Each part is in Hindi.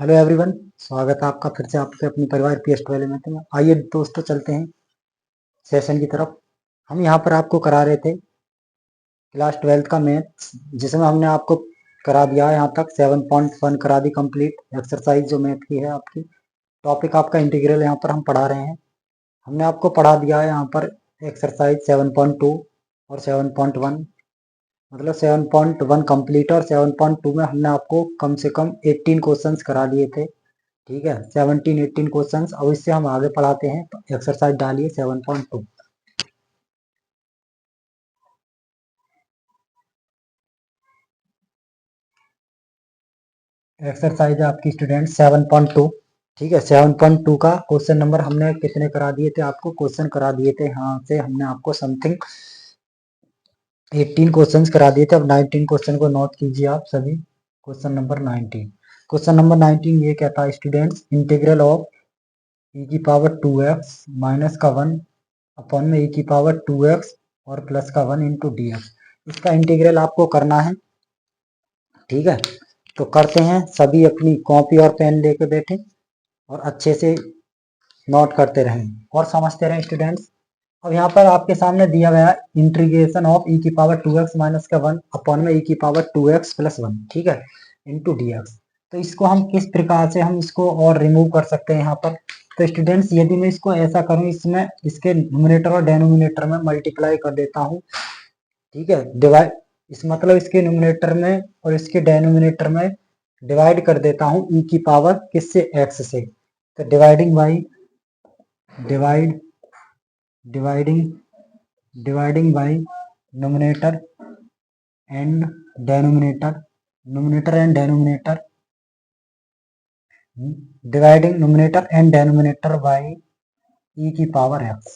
हेलो एवरीवन, स्वागत है आपका फिर से आपके अपनी परिवार PS12 में। तो आइए दोस्तों, चलते हैं सेशन की तरफ। हम यहाँ पर आपको करा रहे थे क्लास 12th का मैथ्स, जिसमें हमने आपको करा दिया है यहाँ तक 7.1 करा दी कंप्लीट एक्सरसाइज जो मैथ की है आपकी। टॉपिक आपका इंटीग्रल यहाँ पर हम पढ़ा रहे हैं। हमने आपको पढ़ा दिया है यहाँ पर एक्सरसाइज 7.2 और 7.1, मतलब 7.1 कंप्लीट और 7.2 में हमने आपको कम से कम 18 क्वेश्चंस करा दिए थे। ठीक है, 17-18 क्वेश्चंस। अब इससे हम आगे पढ़ाते हैं। एक्सरसाइज डालिए 7.2। एक्सरसाइज है आपकी स्टूडेंट 7.2। ठीक है, 7.2 का क्वेश्चन नंबर हमने कितने करा दिए थे आपको? क्वेश्चन करा दिए थे यहाँ से हमने आपको समथिंग 18 क्वेश्चंस करा दिए थे। अब 19 क्वेश्चन को नोट कीजिए आप सभी। क्वेश्चन नंबर 19, क्वेश्चन नंबर 19 ये कहता है स्टूडेंट्स, इंटीग्रल ऑफ e की पावर 2x माइनस का 1 अपॉन में e की पावर 2x और प्लस का 1 इंटू डी एक्स। इसका इंटीग्रल आपको करना है। ठीक है, तो करते हैं। सभी अपनी कॉपी और पेन लेके बैठे और अच्छे से नोट करते रहें और समझते रहें स्टूडेंट्स। अब यहाँ पर आपके सामने दिया गया इंटीग्रेशन ऑफ e की पावर 2x माइनस का 1 अपॉन में e की पावर 2x प्लस 1, ठीक है, इंटू डी एक्स। तो इसको हम किस प्रकार से हम इसको और रिमूव कर सकते हैं यहाँ पर? तो स्टूडेंट्स, यदि मैं इसको ऐसा करूँ, इसमें इसके न्यूमरेटर और डेनोमिनेटर में मल्टीप्लाई कर देता हूँ। ठीक है, डिवाइड, इस मतलब इसके न्यूमरेटर में और इसके डेनोमिनेटर में डिवाइड कर देता हूँ e की पावर किससे? x से। तो dividing by divide dividing dividing by numerator and denominator dividing numerator and denominator by e की पावर x।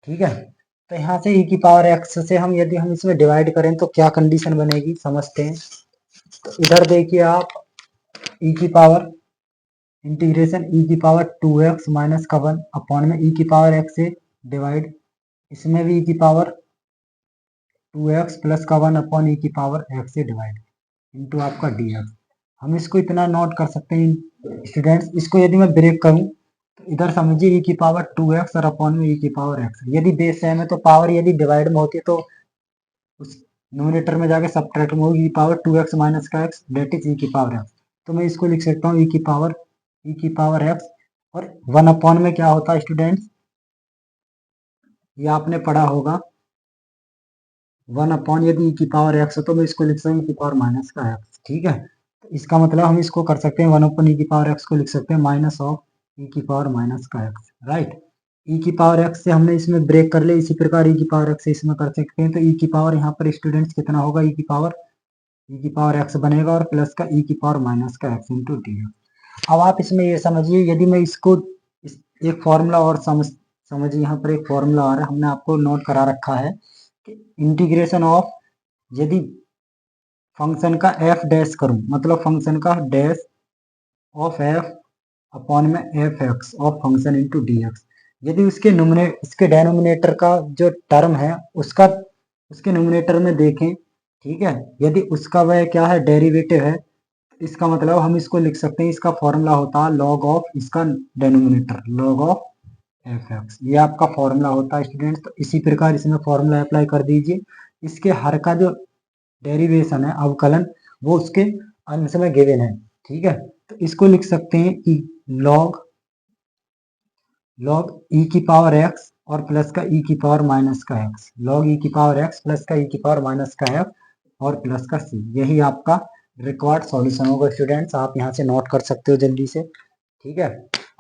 ठीक है, तो यहाँ से e की पावर x से हम यदि हम इसमें डिवाइड करें तो क्या कंडीशन बनेगी, समझते हैं। तो इधर देखिए आप, e की पावर इंटीग्रेशन e की पावर 2x माइनस का 1 अपॉन में e की पावर x से डिवाइड, इसमें भी e की पावर 2x प्लस का 1 अपॉन e की पावर x से डिवाइड इंटू आपका dx। हम इसको इतना नोट कर सकते हैं स्टूडेंट्स। इसको यदि मैं ब्रेक करूं तो इधर समझिए e की पावर 2x और अपॉन में e की पावर x। यदि बेस सेम है तो पावर यदि डिवाइड में होती है तो उस न्यूमरेटर में जाके सब्ट्रैक्ट में होगी e पावर 2x माइनस का x, डेट इज e की पावर x। तो मैं इसको लिख सकता हूँ e की पावर x। और 1 अपॉन में क्या होता है स्टूडेंट्स? ये आपने पढ़ा होगा, 1 अपॉन यदि e की पावर x है तो मैं इसको लिख सकता हूँ e की पावर माइनस का x। ठीक है, तो इसका मतलब हम इसको कर सकते हैं 1 अपॉन e की पावर x को लिख सकते हैं माइनस ऑफ e की पावर माइनस का x। राइट, e की पावर x से हमने इसमें ब्रेक कर लिया, इसी प्रकार e की पावर x से इसमें कर सकते हैं। तो e की पावर यहाँ पर स्टूडेंट्स कितना होगा? e की पावर x बनेगा और प्लस का e की पावर माइनस का x इंटू डी। अब आप इसमें ये समझिए, यदि मैं इसको एक फॉर्मूला और समझिए, यहाँ पर एक फॉर्मूला आ रहा है, हमने आपको नोट करा रखा है कि इंटीग्रेशन ऑफ, यदि फंक्शन का f डैश करूं, मतलब फंक्शन का डैश ऑफ f अपॉन में F x of function into d x. यदि इसके डेनोमिनेटर का जो टर्म है उसका उसके न्यूमरेटर में देखें, ठीक है, यदि उसका वह क्या है? डेरिवेटिव है, इसका मतलब हम इसको लिख सकते हैं, इसका फॉर्मूला होता है लॉग ऑफ इसका denominator, log of F x. ये आपका फॉर्मूला होता है स्टूडेंट्स। तो इसी प्रकार इसमें फॉर्मूला अप्लाई कर दीजिए। इसके हर का जो डेरिवेशन है, अवकलन, वो उसके अंश में गिवन है। ठीक है, तो इसको लिख सकते हैं लॉग लॉग ई की पावर एक्स और प्लस का ई की पावर माइनस का एक्स, लॉग ई की पावर एक्स प्लस का ई की पावर माइनस का एक्स और प्लस का सी। यही आपका रिक्वायर्ड सॉल्यूशन होगा स्टूडेंट्स। आप यहाँ से नोट कर सकते हो जल्दी से। ठीक है,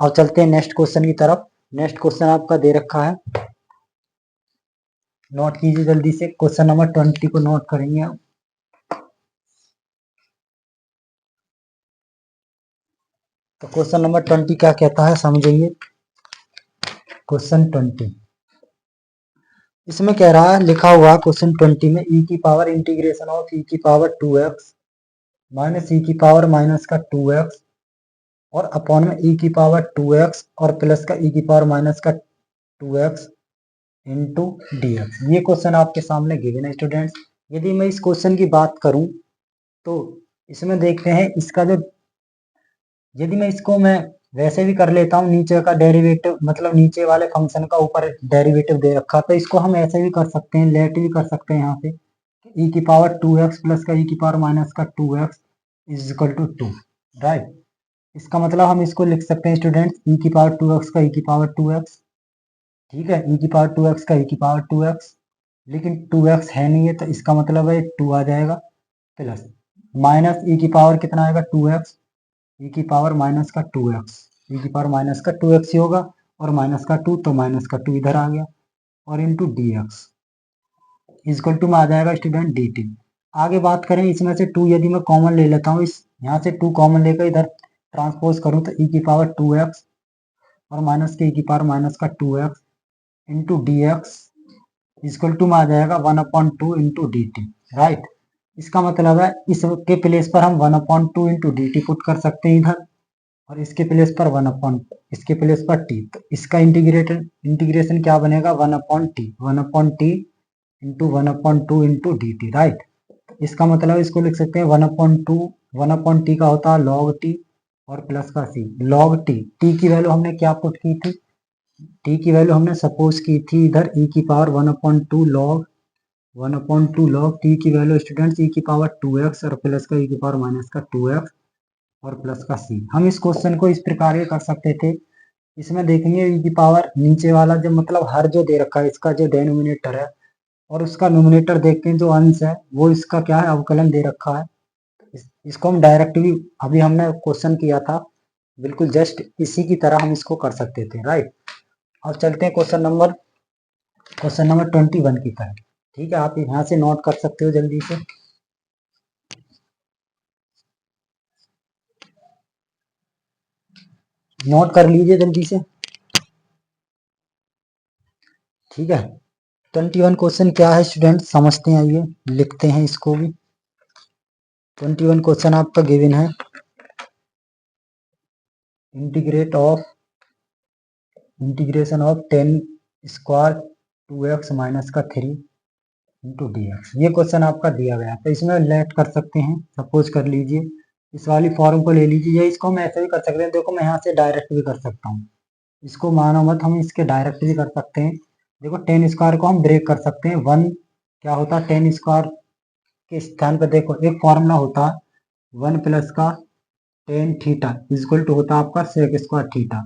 अब चलते हैं नेक्स्ट क्वेश्चन की तरफ। नेक्स्ट क्वेश्चन आपका दे रखा है, नोट कीजिए जल्दी से। क्वेश्चन नंबर 20 को नोट करेंगे। तो क्वेश्चन नंबर 20 क्या कहता है, समझिए। क्वेश्चन 20 इसमें कह रहा है, लिखा हुआ क्वेश्चन 20 में e की पावर इंटीग्रेशन ऑफ e की पावर 2x माइनस e की पावर माइनस का 2x और अपॉन में e की पावर 2x और प्लस का e की पावर माइनस का 2x इंटू डी एक्स। ये क्वेश्चन आपके सामने गिवन है स्टूडेंट्स। यदि मैं इस क्वेश्चन की बात करूं तो इसमें देखते हैं, इसका जो यदि मैं वैसे भी कर लेता हूँ, नीचे का डेरिवेटिव मतलब नीचे वाले फंक्शन का ऊपर डेरिवेटिव दे रखा, तो इसको हम ऐसे भी कर सकते हैं, लेट भी कर सकते हैं यहाँ पे, e की पावर 2x प्लस का e की पावर माइनस का 2x is equal to 2, right. इसका मतलब हम इसको लिख सकते हैं स्टूडेंट्स, e की पावर 2x का e की पावर 2x, ठीक है, e की पावर 2x का e की पावर 2x, लेकिन 2x है नहीं है, तो इसका मतलब है 2 आ जाएगा, प्लस माइनस e की पावर कितना आएगा 2x, e की पावर माइनस का 2x, e की पावर माइनस का 2x ही होगा, और माइनस का 2 तो माइनस का 2 इधर आ गया, और into d x is equal to में आ जाएगा स्टूडेंट डी टी। आगे बात करें, इसमें से 2 यदि मैं कॉमन ले लेता हूँ, इस यहाँ से 2 कॉमन लेकर इधर ट्रांसपोज करूँ, तो e की पावर 2x और माइनस के e की पावर माइनस का 2x into d x is equal to में आ जाएगा 1/2 इंटू डी टी, राइट। इसका मतलब है इसके प्लेस पर हम 1/2 इंटू डी टी पुट कर सकते हैं इधर, और इसके प्लेस पर इसके प्लेस पर टी, तो इसका इंटीग्रेशन क्या बनेगा 1/t into 1/2 into d t, right. इसका मतलब इसको लिख सकते हैं 1/2 का होता है log t और प्लस का c, log t की वैल्यू हमने क्या पुट की थी, t की वैल्यू हमने सपोज की थी इधर e की पावर 1/2 log t की वैल्यू स्टूडेंट्स e की पावर 2x और प्लस का e की पावर माइनस का 2x और प्लस का c। हम इस क्वेश्चन को इस प्रकार के कर सकते थे, इसमें देखेंगे e की पावर नीचे वाला जो मतलब हर जो दे रखा है इसका जो डेनोमिनेटर है, और उसका नोमिनेटर देखते हैं जो अंश है वो इसका क्या है अवकलन दे रखा है। इसको हम डायरेक्ट भी अभी हमने क्वेश्चन किया था, बिल्कुल जस्ट इसी की तरह हम इसको कर सकते थे, राइट। अब चलते हैं क्वेश्चन नंबर 21 की तरह, ठीक है। आप यहाँ से नोट कर सकते हो जल्दी से, नोट कर लीजिए जल्दी से, ठीक है। 21 क्वेश्चन क्या है स्टूडेंट समझते हैं, आइए लिखते हैं इसको भी। 21 क्वेश्चन आपका गिवन है, integration of 10 square 2x minus का 3 इंटू डी एक्स, ये क्वेश्चन आपका दिया गया है। तो इसमें लेट कर सकते हैं, सपोज कर लीजिए इस वाली फॉर्म को ले लीजिए, या इसको हम ऐसे भी कर सकते हैं, देखो मैं यहाँ से डायरेक्ट भी कर सकता हूँ, इसको मानो मत, हम इसके डायरेक्ट भी कर सकते हैं। देखो 10 स्क्वायर को हम ब्रेक कर सकते हैं, 1 क्या होता है 10 स्क्वायर के स्थान पर देखो एक फॉर्मूला होता है 1 प्लस का टेन थीटा इजक्वल टू होता है आपका सेक स्क्वायर थीटा।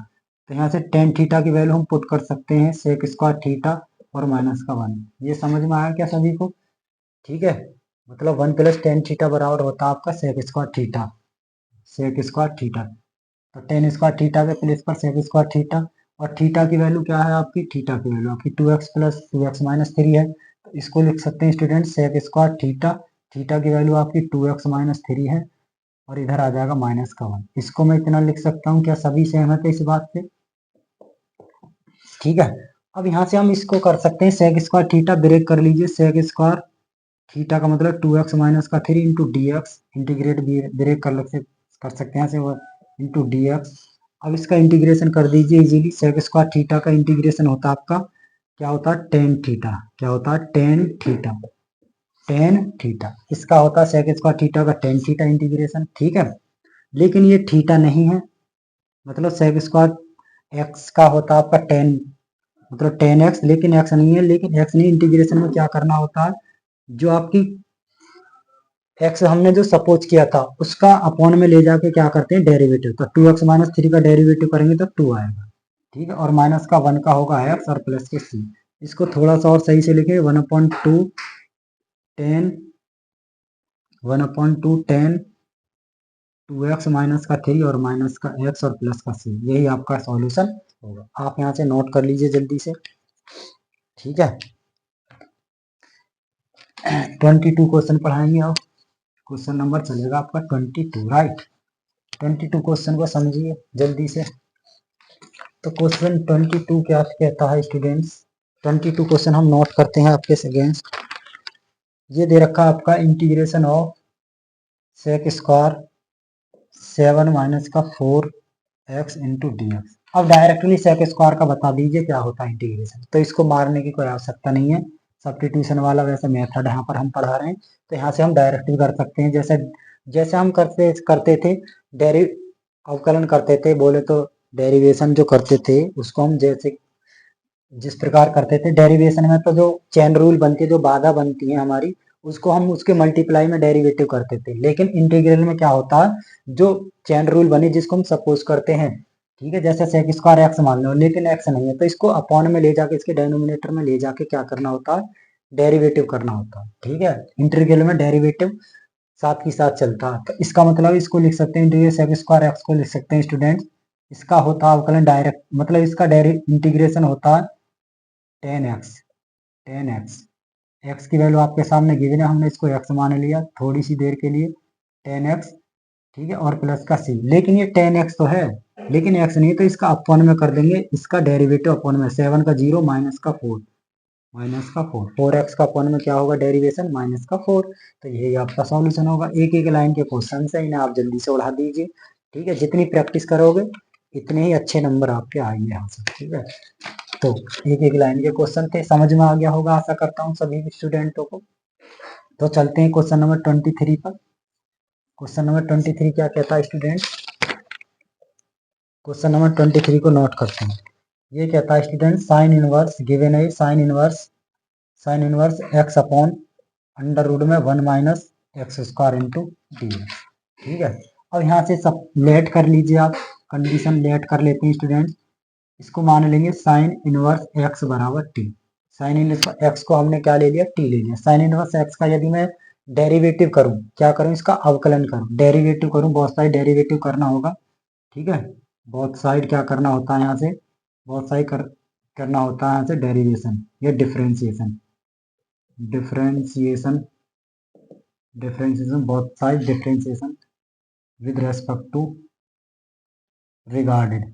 तो यहाँ से टेन थीटा की वैल्यू हम पुट कर सकते हैं सेक स्क्वायर थीटा और माइनस का 1। ये समझ में आया क्या सभी को, ठीक है। मतलब 1 प्लस टेन थीटा बराबर होता है आपका sec square theta, sec square theta. तो टेन स्क्वायर थीटा के प्लेस पर सेक स्क्वायर थीटा, और थीटा की वैल्यू क्या है आपकी, थीटा की वैल्यू आपकी 2x प्लस 2x माइनस 3 है। तो इसको लिख सकते हैं student sec square theta, theta की वैल्यू आपकी 2x माइनस 3 है, और इधर आ जाएगा माइनस का 1। इसको मैं इतना लिख सकता हूँ, क्या सभी सहमत है इस बात से, ठीक है। अब यहाँ से हम इसको कर सकते हैं सेक स्क्वायर थीटा ब्रेक कर लीजिए, सेक स्क्वायर थीटा का मतलब 2x माइनस का 3 into d x, integrate break कर सकते हैं से इंटू डी एक्स। अब इसका इंटीग्रेशन कर दीजिए इजीली, सेक स्क्वायर थीटा का इंटीग्रेशन होता है आपका क्या होता है टेन थीटा, क्या होता है टेन थीटा, टेन थीटा इसका होता है सेक स्क्वायर थीटा का टेन थीटा इंटीग्रेशन, ठीक है। लेकिन ये थीटा नहीं है, मतलब सेक स्क्वायर एक्स का होता है आपका टेन, मतलब टेन एक्स, लेकिन एक्स नहीं है, लेकिन एक्स नहीं, इंटीग्रेशन में क्या करना होता है, जो आपकी एक्स हमने जो सपोज किया था उसका अपॉन में ले जाके क्या करते हैं डेरिवेटिव, तो 2x माइनस 3 का डेरिवेटिव करेंगे तो 2 आएगा, ठीक है। और माइनस का 1 का होगा एक्स और प्लस के सी। इसको थोड़ा सा और सही से लिखे 1/2 टेन 2x माइनस का 3 और माइनस का x और प्लस का c, यही आपका सॉल्यूशन होगा। आप यहाँ से नोट कर लीजिए जल्दी से, ठीक है। 22 क्वेश्चन पढ़ाएंगे, अब क्वेश्चन नंबर चलेगा आपका 22, राइट। 22 क्वेश्चन को समझिए जल्दी से। तो क्वेश्चन 22 क्या कहता है स्टूडेंट्स, 22 क्वेश्चन हम नोट करते हैं आपके अगेंस्ट। ये दे रखा आपका integration of sec square 7 minus का 4x इंटू डी एक्स। अब डायरेक्टली सेक स्क्वायर का बता दीजिए क्या होता है इंटीग्रेशन, तो इसको मारने की कोई आवश्यकता नहीं है, सब्स्टिट्यूशन वाला वैसे मेथड यहाँ पर हम पढ़ा रहे हैं, तो यहाँ से हम डायरेक्ट भी कर सकते हैं, जैसे जैसे हम करते करते थे डेरि अवकलन करते थे, बोले तो डेरिवेशन जो करते थे उसको हम जैसे जिस प्रकार करते थे डेरिवेशन में, तो जो चेन रूल बनती है, जो बाधा बनती है हमारी, उसको हम उसके मल्टीप्लाई में डेरिवेटिव करते थे। लेकिन इंटीग्रल में क्या होता है, जो चेन रूल बनी जिसको हम सपोज करते हैं, ठीक है, जैसे सेक स्क्वायर एक्स मान लो, लेकिन एक्स नहीं है, तो इसको अपॉन में ले जाके इसके डिनोमिनेटर में ले जाके क्या करना होता है, डेरिवेटिव करना होता है। ठीक है, इंटीग्रल में डेरिवेटिव साथ ही साथ चलता है। तो इसका मतलब इसको लिख सकते हैं, इंटीग्रल सेक स्क्वायर एक्स को लिख सकते हैं स्टूडेंट, इसका होता है अवकलन डायरेक्ट, मतलब इसका डायरेक्ट इंटीग्रेशन होता है 10x, 10x, x की वैल्यू आपके सामने गिवन है, हमने इसको x मान लिया थोड़ी सी देर के लिए, 10x, ठीक है, और प्लस का c। लेकिन ये 10x तो है, लेकिन x नहीं, तो इसका अपॉन में कर देंगे, इसका डेरिवेटिव अपॉन में 7 का 0 माइनस का 4, माइनस का 4, 4x का अपॉन में क्या होगा डेरिवेशन, माइनस का 4। तो यही आपका सॉल्यूशन होगा। एक एक लाइन के क्वेश्चन है, इन्हें आप जल्दी से उड़ा दीजिए। ठीक है, जितनी प्रैक्टिस करोगे इतने ही अच्छे नंबर आपके आएंगे यहाँ से। ठीक है, तो एक एक लाइन के क्वेश्चन थे, समझ में आ गया होगा आशा करता हूँ सभी स्टूडेंटों को। तो चलते हैं क्वेश्चन नंबर 23 पर। क्वेश्चन नंबर 23 क्या कहता है स्टूडेंट, क्वेश्चन नंबर 23 को नोट करते हैं। ये कहता है स्टूडेंट, साइन इनवर्स गिवन है, sine inverse x upon under root में 1 minus x square into d. ठीक है, अब यहाँ से सब लेट कर लीजिए आप, कंडीशन लेट कर लेते हैं स्टूडेंट। इसको मान लेंगे साइन इनवर्स एक्स बराबर टी। साइन इनवर्स एक्स को हमने क्या ले लिया, टी ले लिया। साइन इनवर्स एक्स का यदि मैं डेरिवेटिव करूं, क्या करूं, इसका अवकलन करूं, डेरिवेटिव करूं, बहुत सारी डेरिवेटिव करना होगा। ठीक है, बहुत साइड क्या करना होता है यहाँ से, बहुत सारी करना होता है यहाँ से डेरिवेशन या डिफरेंशिएशन, डिफरेंशिएशन, डिफरेंशिएशन, बहुत side differentiation with respect to regarded.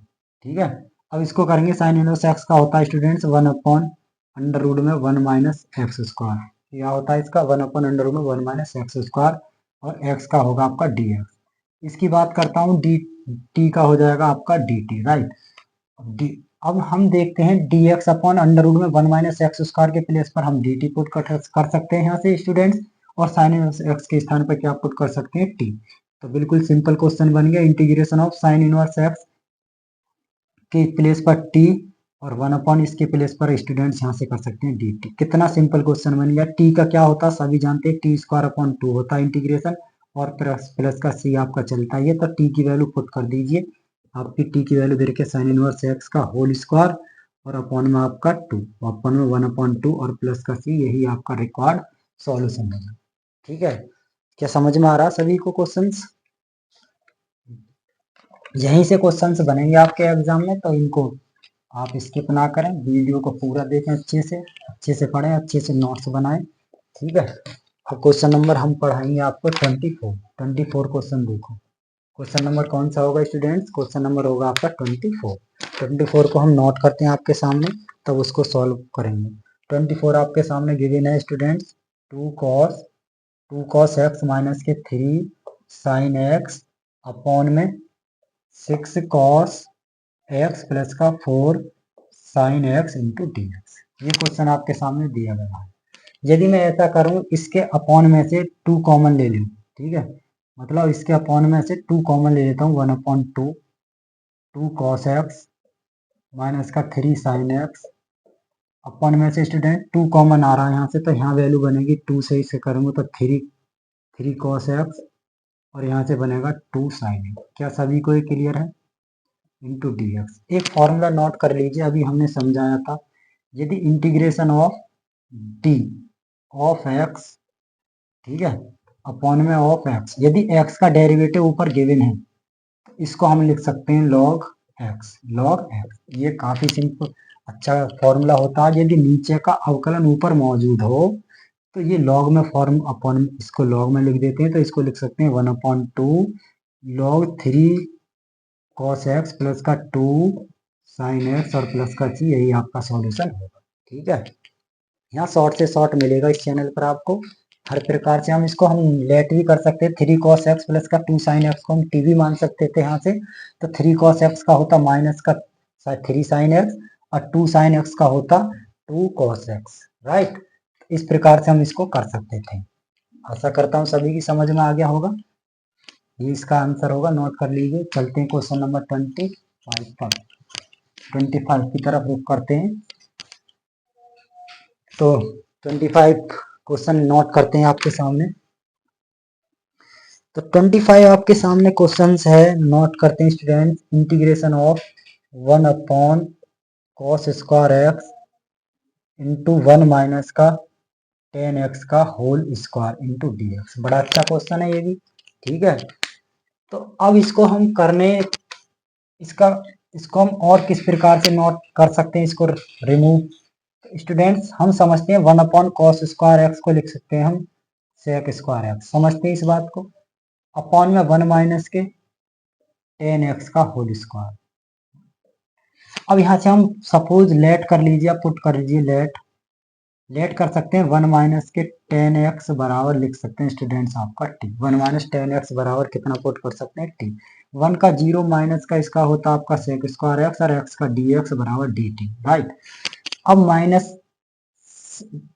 ठीक है, अब इसको करेंगे, साइन इनवर्स एक्स का होता है स्टूडेंट्स 1 अपॉन अंडर रूट में 1 माइनस एक्स स्क्वायर। क्या होता है इसका, 1 अपॉन अंडर रूट में 1 माइनस एक्स स्क्वायर, और एक्स का होगा आपका डी एक्स। इसकी बात करता हूँ, डी टी का हो जाएगा आपका डी टी, राइट। अब हम देखते हैं d x upon under root में 1 माइनस एक्स स्क्वायर के प्लेस पर हम डी टी पुट कर सकते हैं यहाँ से स्टूडेंट्स, और साइन इनवर्स एक्स के स्थान पर क्या पुट कर सकते हैं, टी। तो बिल्कुल सिंपल क्वेश्चन बन गया, integration of sign inverse x के प्लेस पर टी और 1 अपॉन इसके प्लेस पर स्टूडेंट्स यहाँ से कर सकते हैं डी टी। कितना सिंपल क्वेश्चन बन गया। टी का क्या होता है सभी जानते हैं, टी स्क्वायर अपॉन 2 होता है इंटीग्रेशन, और प्लस का सी आपका चलता ही है। तो टी की वैल्यू पुट कर दीजिए, आपकी टी की वैल्यू दे रखी है साइन इनवर्स एक्स का होल स्क्वायर, और अपॉन में आपका 2, अपॉन में 1 अपॉन 2 और प्लस का सी, यही आपका रिक्वायर्ड सॉल्यूशन होगा। ठीक है, क्या समझ में आ रहा है सभी को क्वेश्चंस? यहीं से क्वेश्चंस बनेंगे आपके एग्जाम में, तो इनको आप स्किप ना करें, वीडियो को पूरा देखें, अच्छे से पढ़ें, अच्छे से नोट्स बनाएं। ठीक है, अब क्वेश्चन नंबर हम पढ़ाएंगे आपको 24 क्वेश्चन देखो। क्वेश्चन नंबर कौन सा होगा स्टूडेंट्स, क्वेश्चन नंबर होगा आपका 24 को हम नोट करते हैं आपके सामने, तब उसको सॉल्व करेंगे। 24 आपके सामने गिवन है स्टूडेंट्स, 2 cos एक्स माइनस के 3 साइन एक्स अपॉन में 6 cos एक्स प्लस का 4 sign x into d x. ये क्वेश्चन आपके सामने दिया गया है। यदि मैं ऐसा करूं, इसके अपॉन में से 2 कॉमन ले लूं, ठीक है, मतलब इसके अपॉन में से 2 कॉमन ले लेता हूं, 1 अपॉन 2 cos एक्स माइनस का 3 साइन एक्स, अपॉन में से स्टूडेंट 2 कॉमन आ रहा है यहाँ से, तो यहाँ वैल्यू बनेगी 2 से इसे करूंगा तो 3 cos एक्स, और यहाँ से बनेगा 2 साइन एक्स। क्या सभी को ये क्लियर है, इंटू डी एक्स। एक फॉर्मूला नोट कर लीजिए, अभी हमने समझाया था, यदि integration of D of x, ठीक है, अपॉन में ऑफ एक्स, यदि एक्स का डेरिवेटिव ऊपर गिवन है, तो इसको हम लिख सकते हैं लॉग एक्स, लॉग एक्स। ये काफी सिंपल अच्छा फॉर्मूला होता है। यदि नीचे का अवकलन ऊपर मौजूद हो, तो ये लॉग में फॉर्म अपॉन, इसको लॉग में लिख देते हैं, तो इसको लिख सकते हैं 1 upon 2 log 3 cos x plus का 2 साइन एक्स और प्लस का सी, यही आपका सॉल्यूशन होगा। ठीक है, यहाँ शॉर्ट से शॉर्ट मिलेगा इस चैनल पर आपको, हर प्रकार से हम लेट भी कर सकते हैं। 3 cos एक्स प्लस का 2 साइन एक्स को हम टी भी मान सकते थे यहाँ से, तो 3 cos एक्स का होता माइनस का 3 साइन एक्स, और 2 साइन एक्स का होता 2 cos एक्स, राइट। इस प्रकार से हम इसको कर सकते थे। आशा करता हूँ सभी की समझ में आ गया होगा। ये इसका आंसर होगा, नोट कर लीजिए। चलते हैं क्वेश्चन नंबर 25 पर, 25 की तरफ रुख करते हैं। तो 25 क्वेश्चन नोट करते हैं आपके सामने। तो 25 आपके सामने क्वेश्चंस है, नोट करते हैं student. Integration of 1 upon cos square x into 1 minus का टेन एक्स का whole square into d x. बड़ा अच्छा क्वेश्चन है ये भी, ठीक है। तो अब इसको हम करने, इसका इसको हम और किस प्रकार से नोट कर सकते हैं, इसको रिमूव। स्टूडेंट्स हम समझते हैं 1 अपॉन कॉस स्क्वायर एक्स को लिख सकते हैं हम सेक स्क्वायर एक्स, समझते हैं इस बात को। अपॉन में 1 माइनस के टेन एक्स का होल स्क्वायर। अब यहाँ से हम सपोज लेट कर लीजिए, आप पुट कर लीजिए लेट कर सकते हैं 1 माइनस के टेन एक्स बराबर लिख सकते हैं स्टूडेंट्स आपका टी। 1 माइनस टेन एक्स बराबर कितना पुट कर सकते हैं, टी। 1 का 0 माइनस का इसका होता है आपका सेक स्क्वायर एक्स, और एक्स का डी एक्स बराबर डी टी, राइट। अब माइनस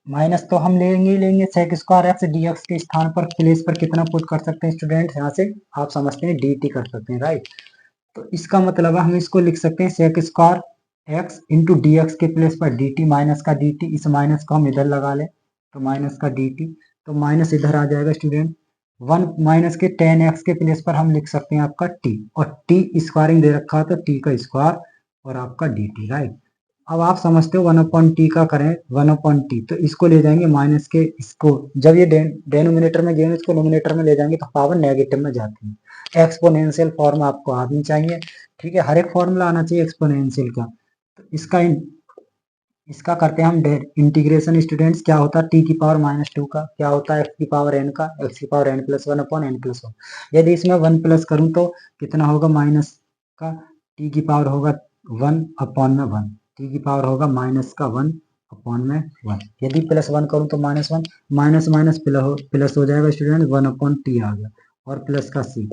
माइनस तो हम लेंगे ही लेंगे, sec square x d x के स्थान पर प्लेस पर कितना पुट कर सकते हैं स्टूडेंट्स, यहाँ से आप समझते हैं डी टी कर सकते हैं, राइट। तो इसका मतलब है हम इसको लिख सकते हैं sec square x into d x के प्लेस पर डी टी, माइनस का डी टी। इस माइनस को हम इधर लगा लें तो माइनस का डी टी, तो माइनस इधर आ जाएगा स्टूडेंट। 1 माइनस के टेन एक्स के प्लेस पर हम लिख सकते हैं आपका टी, और टी स्क्वायरिंग दे रखा है तो टी का स्क्वायर और आपका डी टी, राइट। अब आप समझते हो 1 अपॉन टी का करें 1 अपॉन टी, तो इसको ले जाएंगे माइनस के, इसको जब ये डेनोमिनेटर में गए इसको नोमिनेटर में ले जाएंगे तो पावर नेगेटिव में जाती है। एक्सपोनेंशियल फॉर्म आपको आनी चाहिए, ठीक है। हर एक फॉर्मूला आना चाहिए एक्सपोनेंशियल का। तो इसका करते हैं हम इंटीग्रेशन स्टूडेंट्स। क्या होता है टी की पावर -2 का, क्या होता है एक्स की पावर एन का, एक्स की power n plus 1 upon n plus 1। यदि इसमें 1 प्लस करूं तो कितना होगा माइनस का टी की पावर होगा 1 अपॉन में 1, टी की पावर होगा माइनस का 1 अपॉन में 1। यदि प्लस 1 करूं तो -1, माइनस माइनस प्लस हो जाएगा स्टूडेंट, 1 अपॉन टी आ गया, और प्लस का सी।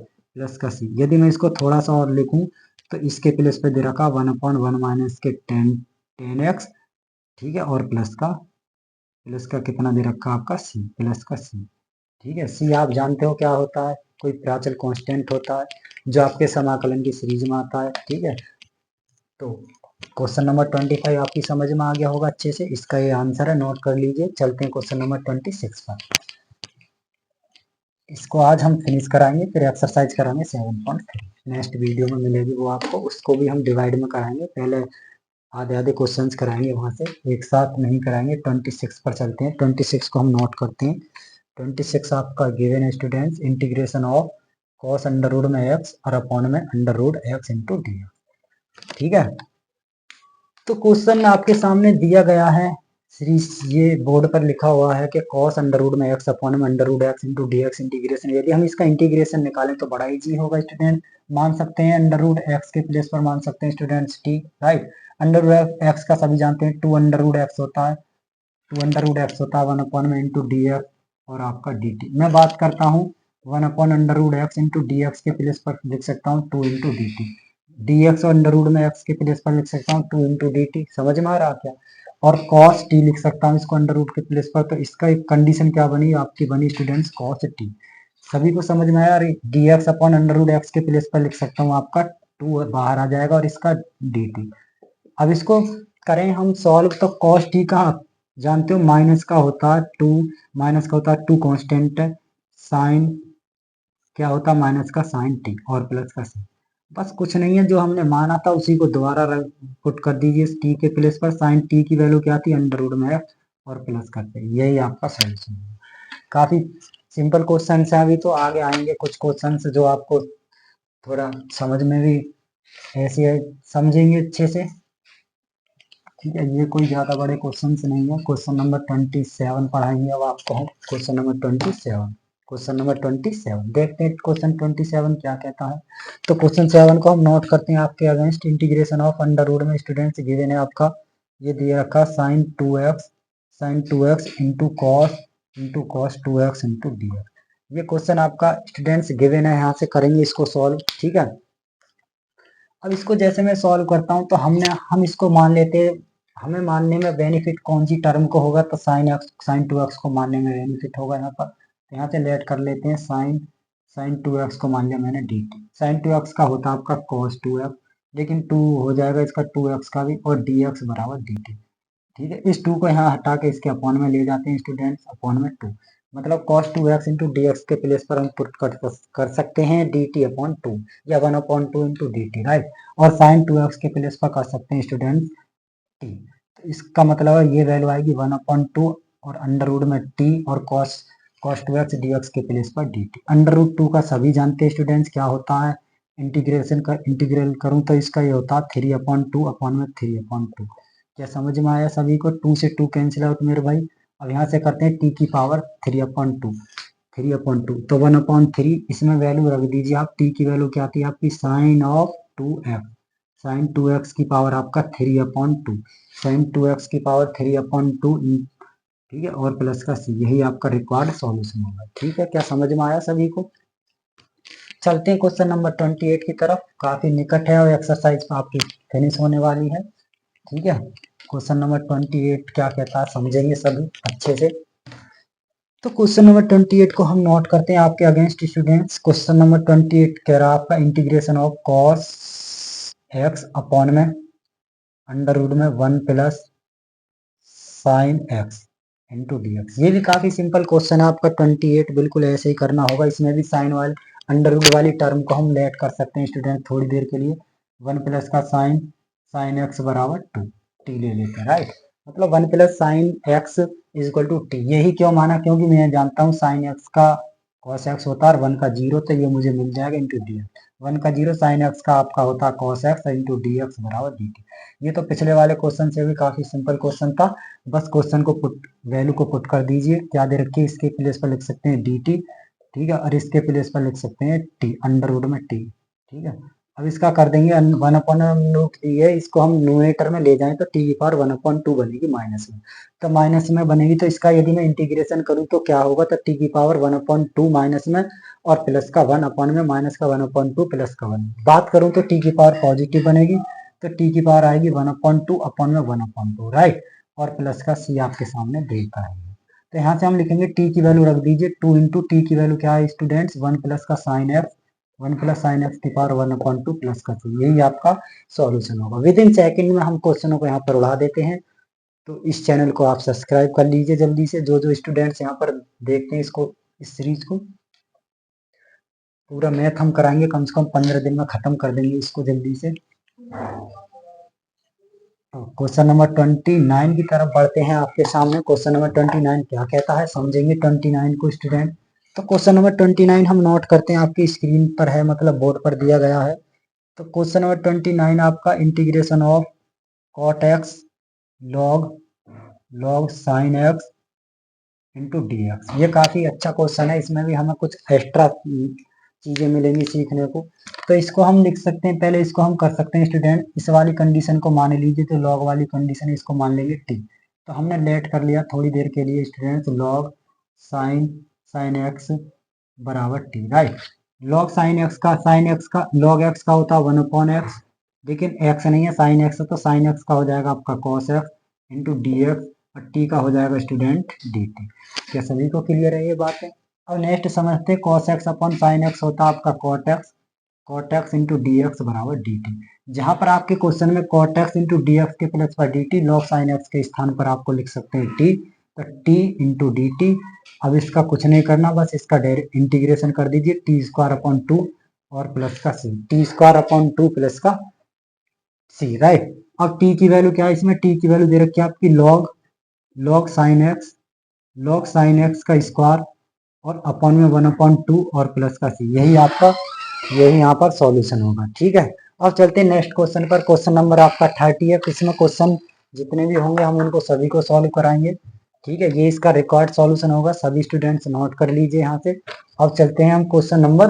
यदि मैं इसको थोड़ा सा और लिखूं तो इसके प्लेस पे दे रखा 1 अपॉन 1 माइनस के टेन एक्स, ठीक है, और प्लस का कितना दे रखा आपका सी, प्लस का सी, ठीक है। सी आप जानते हो क्या होता है, कोई प्राचल कांस्टेंट होता है जो आपके समाकलन की सीरीज में आता है, ठीक है। तो क्वेश्चन नंबर 25 आपकी समझ में आ गया होगा अच्छे से, इसका ये आंसर है, नोट कर लीजिए। चलते हैं क्वेश्चन नंबर 26 पर। इसको आज हम फिनिश कराएंगे, फिर एक्सरसाइज कराएंगे 7.3, नेक्स्ट वीडियो में मिलेगी वो आपको, उसको भी हम डिवाइड में कराएंगे। पहले आधे आधे क्वेश्चंस कराएंगे, वहां से एक साथ नहीं कराएंगे। 26 पर चलते हैं, 26 को हम नोट करते हैं। 26 आपका गिवन है students, integration of cos under root में एक्स और अपॉन में under root x into d, ठीक है। तो क्वेश्चन आपके सामने दिया गया है, ये बोर्ड पर लिखा हुआ है कि कॉस अंडर रूट में एक्स अपॉन में under root x into d x integration. यदि हम इसका इंटीग्रेशन निकालें तो बड़ा इजी होगा स्टूडेंट। मान सकते हैं अंडर रूट एक्स के प्लेस पर मान सकते हैं students t, right. Under root x का सभी जानते हैं 2 अंडर रूट एक्स होता है, 2 अंडर रूट एक्स होता है 1 अपॉन में इंटू डी एक्स और आपका डी टी। मैं बात करता हूँ 1 upon under root x into d x के प्लेस पर लिख सकता हूँ 2 into d t. D x और अंडर रूट में एक्स के प्लेस पर लिख सकता हूँ 2 इंटू डी टी, समझ में आ रहा क्या। और कॉस टी लिख सकता हूँ इसको अंडर रूट के प्लेस पर, तो इसका एक कंडीशन क्या बनी आपकी, बनी स्टूडेंट्स कॉस टी। सभी को समझ में आया। D x upon under root x के प्लेस पर लिख सकता हूँ आपका 2 बाहर आ जाएगा और इसका डी टी। अब इसको करें हम सॉल्व, तो कॉस टी का जानते हो माइनस का होता है 2, माइनस का होता है 2 कॉन्स्टेंट, साइन क्या होता है माइनस का साइन टी, और प्लस का सी। बस कुछ नहीं है, जो हमने माना था उसी को दोबारा पुट कर दीजिए टी के प्लेस पर। साइन टी की वैल्यू क्या आती है अंडर रूट में एक्स, और प्लस करते हैं, यही आपका सोल्यूशन है। काफी सिंपल क्वेश्चन है। अभी तो आगे आएंगे कुछ क्वेश्चन जो आपको थोड़ा समझ में भी ऐसे समझेंगे अच्छे से, ठीक है। ये कोई ज्यादा बड़े क्वेश्चन नहीं है। क्वेश्चन नंबर 27 पढ़ाएंगे अब आपको हम। क्वेश्चन नंबर 27, क्वेश्चन नंबर 27 देखते हैं क्वेश्चन 27 क्या कहता है। तो क्वेश्चन 7 को हम नोट करते हैं आपके against. Integration of under root में स्टूडेंट्स गिवन है आपका, ये दिया रखा sine two x into cos 2x into d x. ये क्वेश्चन आपका स्टूडेंट्स गिवन है, यहाँ से करेंगे इसको सॉल्व, ठीक है। अब इसको जैसे मैं सॉल्व करता हूँ तो हम इसको मान लेते हैं, हमें मानने में बेनिफिट कौन सी टर्म को होगा, तो साइन 2x को मानने में बेनिफिट होगा यहाँ पर। तो यहाँ से लेट कर लेते हैं साइन 2x को मान लिया मैंने dt। साइन 2x का होता है आपका cos 2x, लेकिन 2 हो जाएगा इसका 2x का भी, और dx बराबर dt। ठीक है, इस 2 को यहाँ हटा के इसके अपॉन में ले जाते हैं स्टूडेंट्स, अपॉन में 2, मतलब cos 2x इंटू डी के प्लेस पर हम पुट कर सकते हैं dt अपॉन 2 या 1/2 इंटू dt, राइट। और sin 2x के प्लेस पर कर सकते हैं स्टूडेंट्स t। तो इसका मतलब है ये वैल्यू आएगी 1/2 और अंडर रूट में t, और cos 2x dx के प्लेस पर dt। अंडर रूट 2 का सभी जानते हैं स्टूडेंट्स क्या होता है, इंटीग्रल करूं तो इसका ये होता है 3/2 अपॉन में 3/2। क्या समझ में आया सभी को? 2 से 2 कैंसिल आउट मेरे भाई। अब यहाँ से करते हैं t की पावर 3/2, 3/2 तो 1/3, इसमें वैल्यू रख दीजिए आप। t की वैल्यू क्या आती है आपकी, sign of 2x। Sign 2x की पावर आपका 3/2, साइन 2x की पावर 3/2, ठीक है, और प्लस का c, यही आपका रिक्वायर्ड सॉल्यूशन होगा। ठीक है, क्या समझ में आया सभी को? चलते हैं क्वेश्चन नंबर 28 की तरफ, काफी निकट है और एक्सरसाइज आपकी फिनिश होने वाली है। ठीक है, क्वेश्चन नंबर 28 क्या कहता है समझेंगे सभी अच्छे से। तो क्वेश्चन नंबर 28 को हम नोट करते हैं आपके अगेंस्ट स्टूडेंट्स। क्वेश्चन नंबर 28 कह रहा है आपका integration of cos x upon में अंडर रूट में 1 plus sign x into d x. ये भी काफी सिंपल क्वेश्चन है आपका 28, बिल्कुल ऐसे ही करना होगा। इसमें भी साइन वाली अंडर रूट वाली टर्म को हम लेट कर सकते हैं स्टूडेंट थोड़ी देर के लिए। 1 प्लस का साइन एक्स बराबर 2 टी ले लेते हैं, राइट। मतलब 1 plus sine x is equal to t. यही क्यों माना, क्योंकि मैं जानता हूँ साइन एक्स का कॉस एक्स होता है और 1 का 0, तो ये मुझे मिल जाएगा इंटू डी एक्स। 1 का 0 साइन एक्स का आपका होता है cos x into d x बराबर डी टी। ये तो पिछले वाले क्वेश्चन से भी काफी सिंपल क्वेश्चन था। बस क्वेश्चन को वैल्यू को पुट कर दीजिए। क्या दे रखी है, इसके प्लेस पर लिख सकते हैं डी टी, ठीक है, और इसके प्लेस पर लिख सकते हैं टी, अंडर रूट में टी। ठीक है, अब इसका कर देंगे 1/रूट टी है, इसको हम न्यूमरेटर में ले जाएं तो टी की पावर 1/2 बनेगी माइनस में। तो माइनस में बनेगी तो इसका यदि मैं इंटीग्रेशन करूं तो क्या होगा, तो टी की पावर 1/2 माइनस में और प्लस का 1 अपॉन में, माइनस का 1/2 प्लस का 1। बात करूं तो टी की पावर पॉजिटिव बनेगी, तो टी की पावर आएगी 1/2 अपॉन में 1/2, राइट, और प्लस का सी आपके सामने देता है। तो यहाँ से हम लिखेंगे टी की वैल्यू रख दीजिए 2 इंटू टी की वैल्यू क्या है स्टूडेंट्स, 1 प्लस का sine x, 1 plus sine x की पावर 1/2 प्लस का सी। यही आपका सॉल्यूशन होगा। विद इन सेकेंड में हम क्वेश्चनों को यहाँ पर उड़ा देते हैं। तो इस चैनल को आप सब्सक्राइब कर लीजिए जल्दी से। जो जो स्टूडेंट्स यहाँ पर देखते हैं इसको, इस सीरीज को, पूरा मैथ हम कराएंगे, कम से कम 15 दिन में खत्म कर देंगे इसको जल्दी से। क्वेश्चन नंबर 29 की तरफ बढ़ते हैं आपके सामने। क्वेश्चन नंबर 29 क्या कहता है समझेंगे 29 को स्टूडेंट। तो क्वेश्चन नंबर 29 हम नोट करते हैं, आपकी स्क्रीन पर है, मतलब बोर्ड पर दिया गया है। तो क्वेश्चन नंबर 29 आपका integration of cot x log sine x into d x. ये काफी अच्छा क्वेश्चन है, इसमें भी हमें कुछ एक्स्ट्रा चीजें मिलेंगी सीखने को। तो इसको हम लिख सकते हैं, पहले इसको हम कर सकते हैं स्टूडेंट, इस वाली कंडीशन को मान लीजिए, तो लॉग वाली कंडीशन इसको मान लेंगे टी। तो हमने लेट कर लिया थोड़ी देर के लिए स्टूडेंट्स, लॉग साइन एक्स बराबर T, right. Log sine x का लॉग एक्स का होता है 1/x, लेकिन एक्स नहीं है, साइन एक्स है, तो साइन एक्स का हो जाएगा आपका cos x into d x, और टी का हो जाएगा स्टूडेंट डी टी। क्या सभी को क्लियर है ये बात है? अब नेक्स्ट समझते हैं, cos x upon sine x होता है आपका cot x into d x बराबर डी टी। जहां पर आपके क्वेश्चन में cot x into d x के प्लस पर d T, log sine x के स्थान पर आपको लिख सकते हैं टी, तो टी इंटू डी टी। अब इसका कुछ नहीं करना, बस इसका डायरेक्ट इंटीग्रेशन कर दीजिए, टी स्क्वायर अपॉन 2 और प्लस का सी, टी स्क्वायर अपॉन 2 प्लस का सी, राइट। अब टी की वैल्यू क्या है, इसमें टी की वैल्यू दे रखी है आपकी लॉग साइन एक्स का स्क्वायर और अपॉन में 1/2 और प्लस का सी। यही यहाँ पर सॉल्यूशन होगा। ठीक है, अब चलते हैं नेक्स्ट क्वेश्चन पर। क्वेश्चन नंबर आपका 30 है। इसमें क्वेश्चन जितने भी होंगे हम उनको सभी को सॉल्व कराएंगे। ठीक है, ये इसका रिकॉर्ड सॉल्यूशन होगा, सभी स्टूडेंट्स नोट कर लीजिए यहाँ से। अब चलते हैं हम क्वेश्चन नंबर,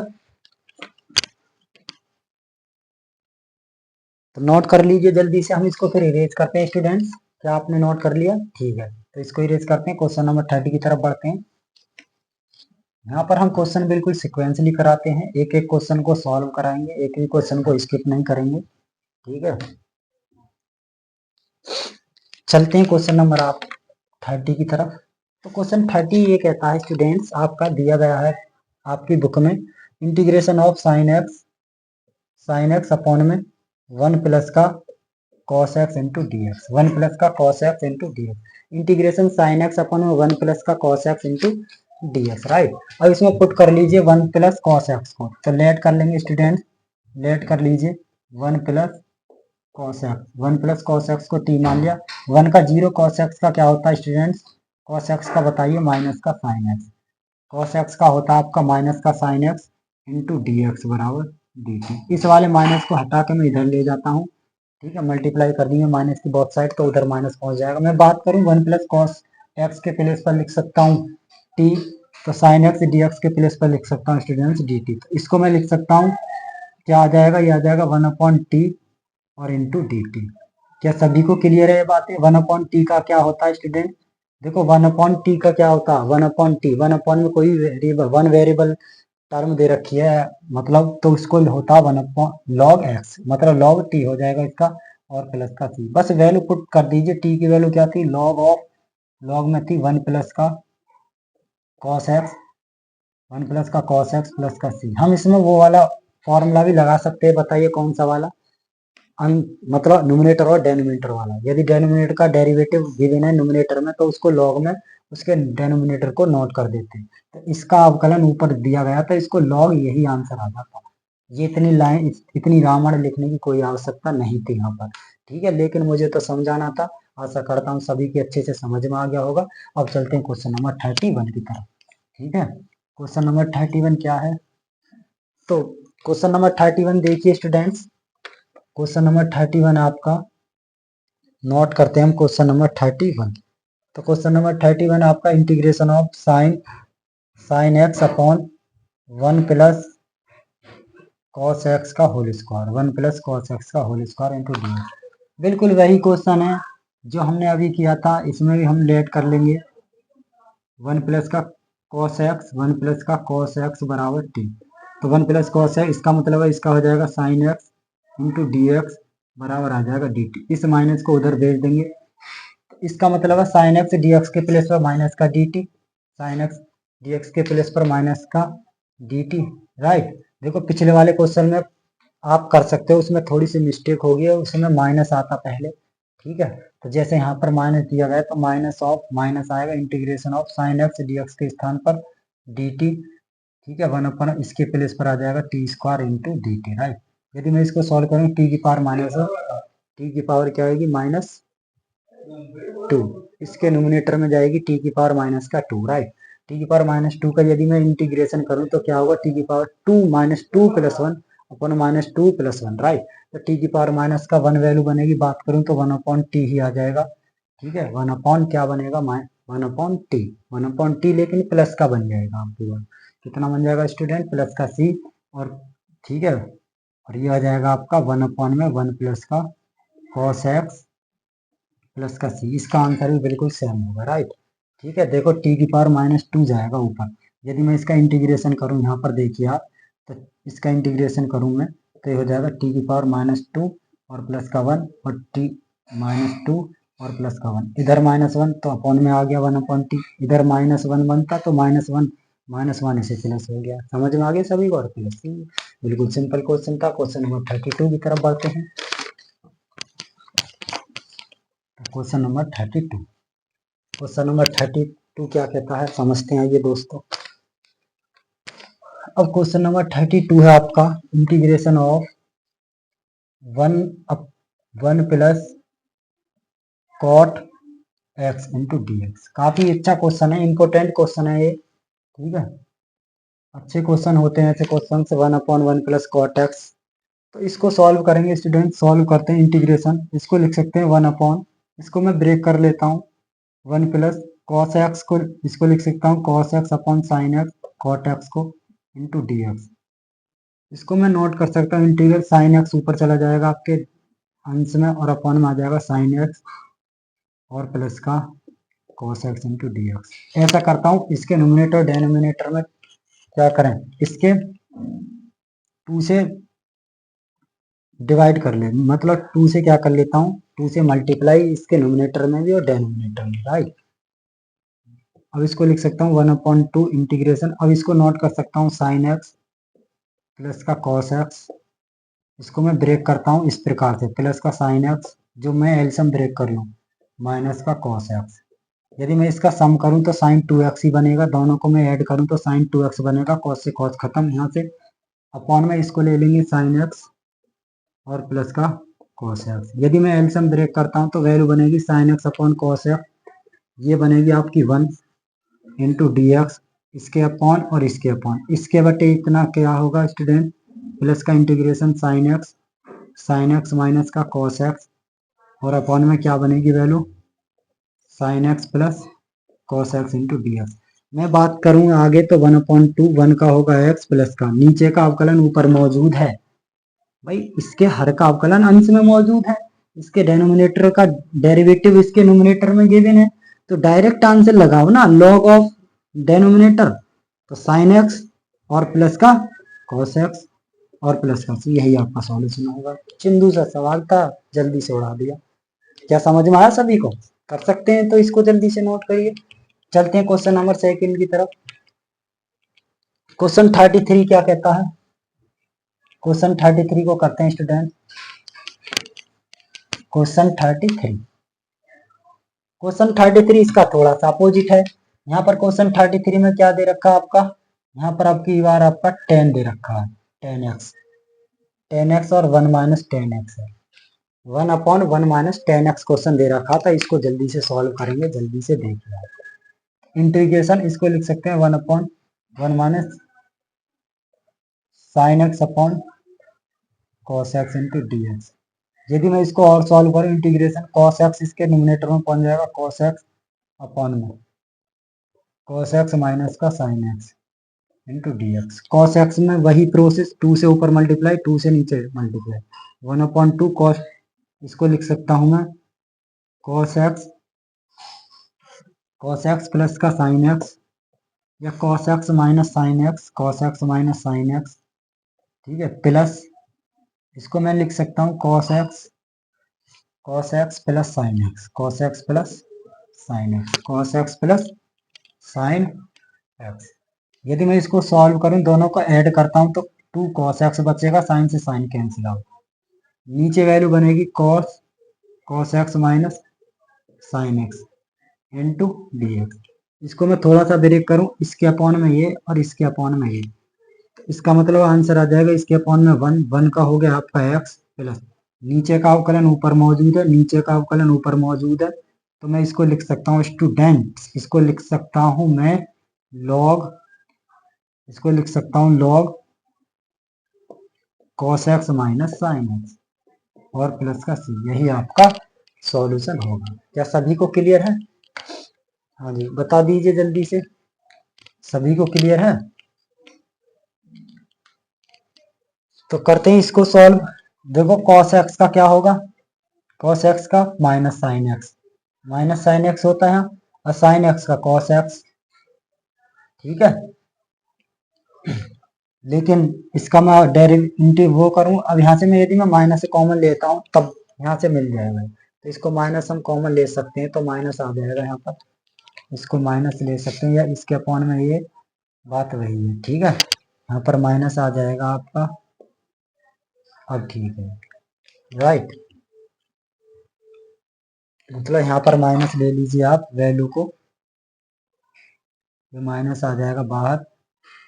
तो नोट कर लीजिए जल्दी से, हम इसको फिर इरेज करते हैं स्टूडेंट्स। क्या आपने नोट कर लिया? ठीक है, तो इसको इरेज करते हैं, क्वेश्चन नंबर 30 की तरफ बढ़ते हैं। यहाँ पर हम क्वेश्चन बिल्कुल सिक्वेंसली कराते हैं, एक एक क्वेश्चन को सॉल्व कराएंगे, एक एक क्वेश्चन को स्किप नहीं करेंगे। ठीक है, चलते हैं क्वेश्चन नंबर आप 30 की तरफ। तो क्वेश्चन 30 ये कहता है स्टूडेंट्स, आपका दिया गया है आपकी बुक में, integration of sine x upon में 1 प्लस का cos x into d x, 1 plus का cos x into d x, integration sine x upon में 1 प्लस का cos x into d x, right. अब इसमें पुट कर लीजिए 1 प्लस कॉस एक्स को, तो लेट कर लेंगे स्टूडेंट, लेट कर लीजिए 1 plus cos x, 1 plus cos x को टी मान लिया, 1 का 0 कॉस एक्स का क्या होता है स्टूडेंट्स, कॉस एक्स का बताइए माइनस का साइन एक्स, कॉस एक्स का होता है आपका माइनस का sign x into d x बराबर डी टी। इस वाले माइनस को हटा के मैं इधर ले जाता हूँ, ठीक है, मल्टीप्लाई कर देंगे माइनस की बोथ साइड तो उधर माइनस पहुंच जाएगा। मैं बात करूँ 1 प्लस कॉस एक्स के प्लेस पर लिख सकता हूँ टी, तो साइन एक्स डी एक्स के प्लेस पर लिख सकता हूँ स्टूडेंट्स डी टी, तो इसको मैं लिख सकता हूँ, क्या आ जाएगा, ये आ जाएगा 1 अपॉन टी और इंटू डी टी। क्या सभी को क्लियर है ये बातें? 1 अपॉन टी का क्या होता है स्टूडेंट, देखो 1 अपॉन टी का क्या होता है, 1 अपॉन टी, 1 अपॉन में कोई वेरिएबल, वन वेरिएबल टर्म दे रखी है मतलब, तो उसको होता है 1 अपॉन लॉग एक्स, मतलब लॉग टी हो जाएगा इसका, और प्लस का सी, बस वैल्यू पुट कर दीजिए। टी की वैल्यू क्या थी, लॉग ऑफ, लॉग में थी 1 प्लस का कॉस एक्स, 1 प्लस का कॉस एक्स प्लस का सी। हम इसमें वो वाला फॉर्मूला भी लगा सकते हैं, बताइए कौन सा वाला, मतलब न्यूमरेटर और डेनोमिनेटर वाला। यदि डेनोमिनेटर का डेरिवेटिव गिवन है न्यूमरेटर में तो उसको लॉग में उसके डेनोमिनेटर को नोट कर देते हैं, तो इसका अवकलन ऊपर दिया गया था, इसको लॉग, यही आंसर आ जाता। ये इतनी लाइन, इतनी रामायण लिखने की कोई आवश्यकता नहीं थी यहाँ पर, ठीक है, लेकिन मुझे तो समझाना था। आशा करता हूँ सभी की अच्छे से समझ में आ गया होगा। अब चलते हैं क्वेश्चन नंबर 31 की तरफ, ठीक है। क्वेश्चन नंबर 31 क्या है, तो क्वेश्चन नंबर 31 देखिए स्टूडेंट्स, क्वेश्चन नंबर 31 आपका, नोट करते हैं हम क्वेश्चन नंबर 31। तो क्वेश्चन नंबर 31 आपका integration of sine x upon 1 plus cos x का whole square, 1 plus cos x का whole square into d x. बिल्कुल वही क्वेश्चन है जो हमने अभी किया था, इसमें भी हम लेट कर लेंगे 1 प्लस का कॉस एक्स, 1 प्लस का कॉस एक्स बराबर टी, तो 1 प्लस कॉस है, इसका मतलब है इसका हो जाएगा sign x into d x बराबर आ जाएगा डी टी। इस माइनस को उधर भेज देंगे, इसका मतलब है साइन एक्स डी एक्स के प्लेस पर माइनस का d T, sine x d x के प्लेस पर माइनस का डी टी, राइट। देखो पिछले वाले क्वेश्चन में आप कर सकते हो, उसमें थोड़ी सी मिस्टेक होगी, उसमें माइनस आता पहले, ठीक है, तो जैसे यहाँ पर माइनस दिया गया तो माइनस ऑफ माइनस आएगा, integration of sine x d x के स्थान पर डी टी, ठीक है, 1 अपन इसके प्लेस पर आ जाएगा T square into d t, right. यदि मैं इसको सॉल्व करूँ टी की पावर माइनस, टी की पावर क्या आएगी माइनस 2, इसके नोमिनेटर में जाएगी टी की पावर माइनस का 2, राइट। टी की पावर माइनस 2 का यदि मैं इंटीग्रेशन करूं तो क्या होगा, टी की power 2 minus 2 plus 1 upon minus 2 plus 1, right. तो टी की पावर माइनस का 1 वैल्यू बनेगी, बात करूं तो 1 अपॉन टी ही आ जाएगा, ठीक है, 1 अपॉन क्या बनेगा 1 अपॉन टी, 1 अपॉन टी, लेकिन प्लस का बन जाएगा आपके पास, कितना बन जाएगा स्टूडेंट, प्लस का सी, और ठीक है, और ये आ जाएगा आपका 1 अपॉन में 1 प्लस का कॉस एक्स प्लस का सी, इसका आंसर भी बिल्कुल सेम होगा, राइट। ठीक है, देखो टी की पावर माइनस 2 जाएगा ऊपर, यदि मैं इसका इंटीग्रेशन करूं, यहाँ पर देखिए आप, तो इसका इंटीग्रेशन करूं मैं तो ये हो जाएगा टी की पावर माइनस 2 और प्लस का 1, और टी माइनस 2 और प्लस का 1, इधर माइनस 1 तो अपॉन में आ गया 1 अपॉन टी, इधर माइनस 1 बनता तो माइनस वन ऐसे प्लस हो गया, समझ में आ गया सभी को, और प्लस, बिल्कुल सिंपल क्वेश्चन था। क्वेश्चन नंबर 32 की तरफ बढ़ते हैं। क्वेश्चन नंबर 32, क्वेश्चन नंबर 32 क्या कहता है समझते हैं ये दोस्तों। अब क्वेश्चन नंबर 32 है आपका integration of 1 plus cot x into d x. काफी अच्छा क्वेश्चन है, इंपॉर्टेंट क्वेश्चन है ये, ठीक है, अच्छे क्वेश्चन होते हैं ऐसे क्वेश्चन से, 1 अपॉन 1 प्लस कॉट एक्स। तो इसको सॉल्व करेंगे स्टूडेंट, सॉल्व करते हैं इंटीग्रेशन, इसको लिख सकते हैं 1 अपॉन, इसको मैं ब्रेक कर लेता हूँ, 1 प्लस कॉस एक्स को, इसको लिख सकता हूँ cos x upon sine x cot x को इंटू डी एक्स। इसको मैं नोट कर सकता हूँ, इंटीग्रल साइन एक्स ऊपर चला जाएगा आपके अंश में, और अपॉन में आ जाएगा साइन एक्स और प्लस का cos x into d x. ऐसा करता हूँ, इसके नोमिनेटर और डेनोमिनेटर में क्या करें, इसके 2 से डिवाइड कर ले, मतलब 2 से क्या कर लेता हूँ, 2 से मल्टीप्लाई इसके नोमिनेटर में भी और डेनोमिनेटर में, राइट। अब इसको लिख सकता हूँ 1 अपॉन 2 इंटीग्रेशन, अब इसको नोट कर सकता हूँ साइन एक्स प्लस का कॉस एक्स, इसको मैं ब्रेक करता हूँ इस प्रकार से, प्लस का साइन एक्स, जो मैं एलसीएम ब्रेक कर लूँ, माइनस का कॉस एक्स। यदि मैं इसका सम करूँ तो साइन 2x ही बनेगा, दोनों को मैं ऐड करूँ तो साइन 2x बनेगा, कॉस से कॉस खत्म, यहाँ से अपॉन में इसको ले लेंगे साइन एक्स और प्लस का कॉस एक्स। यदि मैं एलसीएम ब्रेक करता हूँ तो वैल्यू बनेगी sign x upon cos x, ये बनेगी आपकी 1 इंटू डी एक्स, इसके अपॉन और इसके अपॉन, इसके बटे इतना क्या होगा स्टूडेंट, प्लस का इंटीग्रेशन साइन एक्स माइनस का कॉस एक्स, और अपॉन में क्या बनेगी value, sine x plus cos x into d x. मैं बात करूँ आगे तो 1/2, 1 का होगा एक्स प्लस का, नीचे का अवकलन ऊपर मौजूद है भाई, इसके हर का अवकलन अंश में मौजूद है, इसके डेनोमिनेटर का डेरिवेटिव इसके नोमिनेटर में गिवन है, तो डायरेक्ट आंसर लगाओ ना, लॉग ऑफ डेनोमिनेटर, तो साइन एक्स और प्लस का कॉस एक्स और प्लस का, यही आपका सॉल्यूशन होगा। चिंदू सा सवाल था, जल्दी से उड़ा दिया। क्या समझ में आया सभी को? कर सकते हैं तो इसको जल्दी से नोट करिए। चलते हैं क्वेश्चन नंबर 2 की तरफ। क्वेश्चन 33 क्या कहता है? क्वेश्चन 33 को करते हैं स्टूडेंट। क्वेश्चन 33 इसका थोड़ा सा अपोजिट है। यहाँ पर क्वेश्चन 33 में क्या दे रखा है आपका, यहाँ पर आपकी बार आपका 10 दे रखा है, 10x और 1 माइनस 10x है, 1/1 माइनस 10x क्वेश्चन दे रखा था, इसको जल्दी से सॉल्व करेंगे, जल्दी से देखिए। इंटीग्रेशन इसको लिख सकते हैं 1/1 minus sign x upon cos x into d x. यदि मैं इसको और सॉल्व करूँ, इंटीग्रेशन कॉस एक्स इसके न्यूमरेटर में पहुंच जाएगा, कॉस एक्स अपॉन में कॉस एक्स माइनस का sign x into d x. Cos x में वही प्रोसेस, 2 से ऊपर मल्टीप्लाई, 2 से नीचे मल्टीप्लाई, 1/2 कॉस, इसको लिख सकता हूं मैं कॉस एक्स प्लस का साइन एक्स, या cos x minus sine x, cos x minus sine x, ठीक है, प्लस इसको मैं लिख सकता हूँ cos x plus sine x, cos x plus sine x, cos x plus sine x. यदि मैं इसको सॉल्व करूं, दोनों को ऐड करता हूं तो 2 कॉस एक्स बचेगा, साइन से साइन कैंसिल आउट, नीचे वैल्यू बनेगी cos x minus sign x into d x. इसको मैं थोड़ा सा ब्रेक करूं, इसके अपॉन में ये और इसके अपॉन में ये, तो इसका मतलब आंसर आ जाएगा इसके अपॉन में 1 का हो गया आपका एक्स प्लस, नीचे का अवकलन ऊपर मौजूद है, नीचे का अवकलन ऊपर मौजूद है, तो मैं इसको लिख सकता हूँ स्टूडेंट, इसको लिख सकता हूँ मैं लॉग, इसको लिख सकता हूँ log cos x minus sine x और प्लस का सी, यही आपका सॉल्यूशन होगा। क्या सभी को क्लियर है? हाँ जी, बता दीजिए जल्दी से, सभी को क्लियर है? तो करते हैं इसको सॉल्व। देखो कॉस एक्स का क्या होगा, कॉस एक्स का माइनस साइन एक्स होता है, और साइन एक्स का कॉस एक्स, ठीक है। लेकिन इसका मैं डेरिवेटिव वो करूं, अब यहाँ से मैं यदि मैं माइनस से कॉमन लेता हूं तब यहाँ से मिल जाएगा, तो इसको माइनस हम कॉमन ले सकते हैं, तो माइनस आ जाएगा यहाँ पर, इसको माइनस ले सकते हैं, या इसके अपॉन में ये बात वही है, ठीक है, यहाँ पर माइनस आ जाएगा आपका। अब ठीक है, राइट, मतलब यहाँ पर माइनस ले लीजिए आप वैल्यू को, ये माइनस आ जाएगा बाहर,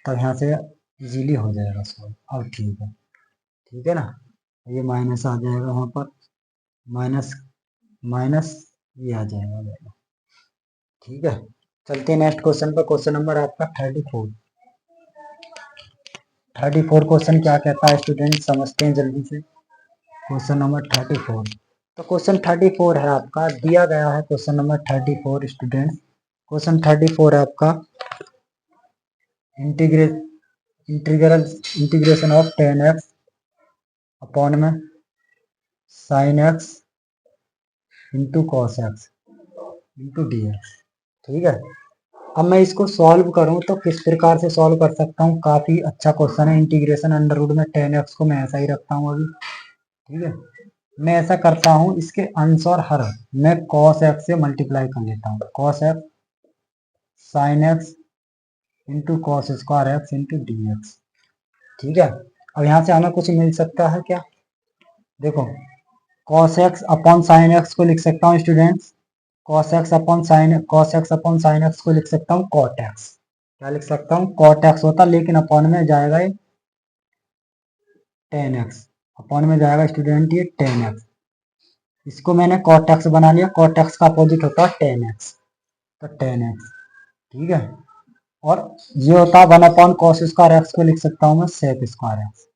तब यहाँ से इजीली हो जाएगा सॉल्व। अब ठीक है ना, ये माइनस आ जाएगा वहाँ पर, माइनस माइनस ये आ जाएगा वैल्यू, ठीक है। चलते हैं नेक्स्ट क्वेश्चन पर, क्वेश्चन नंबर आपका 34 क्वेश्चन क्या कहता है स्टूडेंट, समझते हैं जल्दी से। क्वेश्चन नंबर 34, तो क्वेश्चन 34 है आपका, दिया गया है क्वेश्चन नंबर 34 स्टूडेंट। क्वेश्चन 34 है आपका इंटीग्रेशन ऑफ 10x अपॉन में sign x into cos x into d x, ठीक है। अब मैं इसको सॉल्व करूं तो किस प्रकार से सॉल्व कर सकता हूं, काफी अच्छा क्वेश्चन है। इंटीग्रेशन अंडर रूट में 10x को मैं ऐसा ही रखता हूं अभी, ठीक है। मैं ऐसा करता हूं, इसके अंश और हर मैं cos x से मल्टीप्लाई कर लेता हूं, cos x sign x into cos square x into d x, ठीक है। अब यहाँ से हमें कुछ मिल सकता है क्या, देखो cos x upon sine x को लिख सकता हूँ students, cos x upon sine x को लिख सकता हूँ cot x, क्या लिख सकता हूँ cot x होता, लेकिन अपॉन में जाएगा ये tan x, अपॉन में जाएगा स्टूडेंट ये tan x, इसको मैंने cot x बना लिया, cot x का अपोजिट होता है tan x, तो tan x, ठीक है। और ये होता है 1 अपॉन cos स्क्वायर एक्स को लिख सकता हूँ मैं sec स्क्वायर एक्स,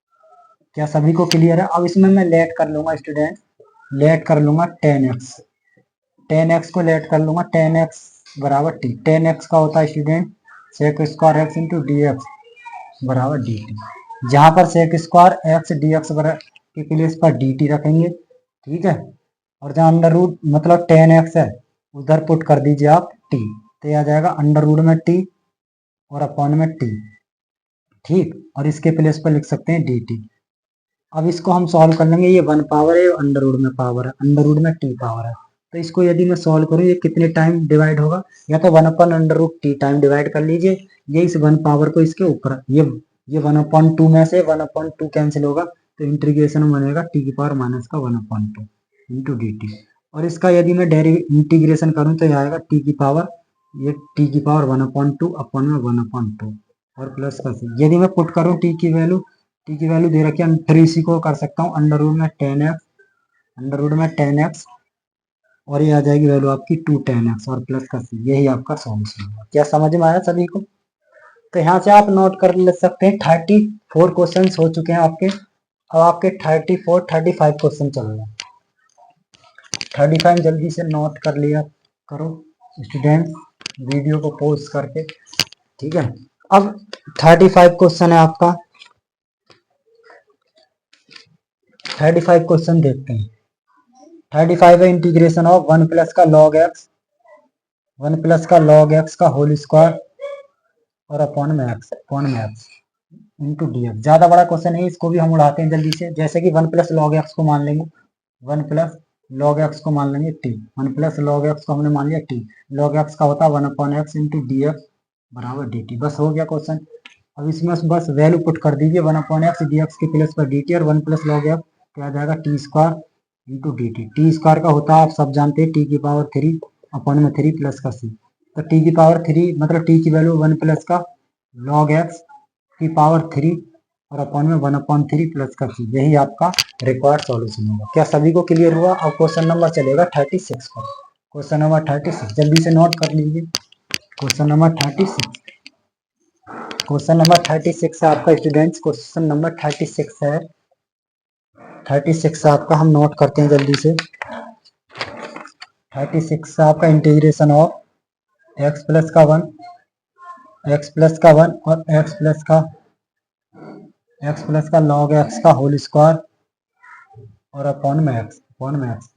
क्या सभी को क्लियर है। अब इसमें मैं लेट कर लूंगा स्टूडेंट, लेट कर लूंगा tan x को लेट कर लूंगा, tan x बराबर t, tan x का होता है student sec square x into d x बराबर डी टी, जहां पर sec square x d x के प्लेस पर डी टी रखेंगे, ठीक है। और जहां अंडर रूट मतलब tan x है उधर पुट कर दीजिए आप t, तो यह आ जाएगा अंडर रूट में t और अपॉन में t, ठीक, और इसके प्लेस पर लिख सकते हैं डी टी। अब इसको हम सॉल्व कर लेंगे, ये 1 पावर है, अंडर रूट में पावर है, अंडर रूट में टी पावर है, तो इसको यदि मैं सॉल्व करूँ ये कितने टाइम डिवाइड होगा, या तो 1/√t टाइम डिवाइड कर लीजिए, ये इस 1 पावर को इसके ऊपर, ये 1/2 में से 1/2 कैंसिल होगा, तो इंटीग्रेशन बनेगा टी की पावर माइनस का 1/2 इंटू डी टी, और इसका यदि मैं इंटीग्रेशन करूँ तो यह आएगा टी की पावर, ये टी की पावर 1/2 अपॉन में 1/2 और प्लस का सी, यदि मैं पुट करूँ टी की वैल्यू दे रखी है, फिर इसी को कर सकता हूँ अंडर रूट में टेन एक्स और ये आ जाएगी वैल्यू आपकी 2 tan x और प्लस का सी, यही आपका सॉल्यूशन होगा। क्या समझ में आया सभी को, तो यहाँ से आप नोट कर ले सकते हैं 34 क्वेश्चन हो चुके हैं आपके, अब आपके 35 क्वेश्चन चल रहे हैं, 35 जल्दी से नोट कर लिया करो स्टूडेंट वीडियो को पॉज करके, ठीक है। अब 35 क्वेश्चन है आपका, 35 क्वेश्चन देखते हैं। 35 है इंटीग्रेशन ऑफ 1 प्लस का लॉग एक्स का होल स्क्वायर और अपॉन में एक्स इंटू डी एक्स। ज्यादा बड़ा क्वेश्चन है, इसको भी हम उड़ाते हैं जल्दी से, जैसे कि 1 प्लस लॉग एक्स को मान लेंगे, 1 प्लस लॉग एक्स को मान लेंगे टी, 1 प्लस लॉग एक्स को हमने मान लिया टी, लॉग एक्स का होता है 1/x इंटू डी एक्स बराबर डी टी, बस हो गया क्वेश्चन। अब इसमें बस वैल्यू पुट कर दीजिए 1/x डी एक्स के प्लस पर डी टी और 1 प्लस लॉग एक्स क्या आ जाएगा T square into d t, T square का होता है आप सब जानते हैं टी की पावर 3 अपॉन में 3 प्लस का सी, तो टी की पावर 3 मतलब टी की वैल्यू 1 प्लस का लॉग एक्स की पावर 3 और अपॉन में 1/3 प्लस का सी, यही आपका रिक्वायर्ड सॉल्यूशन होगा। क्या सभी को क्लियर हुआ। अब क्वेश्चन नंबर चलेगा 36 को, क्वेश्चन नंबर 36 जल्दी से नोट कर लीजिए, क्वेश्चन नंबर 36, क्वेश्चन नंबर 36 है आपका स्टूडेंट्स, क्वेश्चन नंबर 36 है, 36 आपका हम नोट करते हैं जल्दी से। 36 आपका इंटीग्रेशन ऑफ एक्स प्लस का 1 और एक्स प्लस का लॉग एक्स का होल स्क्वायर और अपॉन में एक्स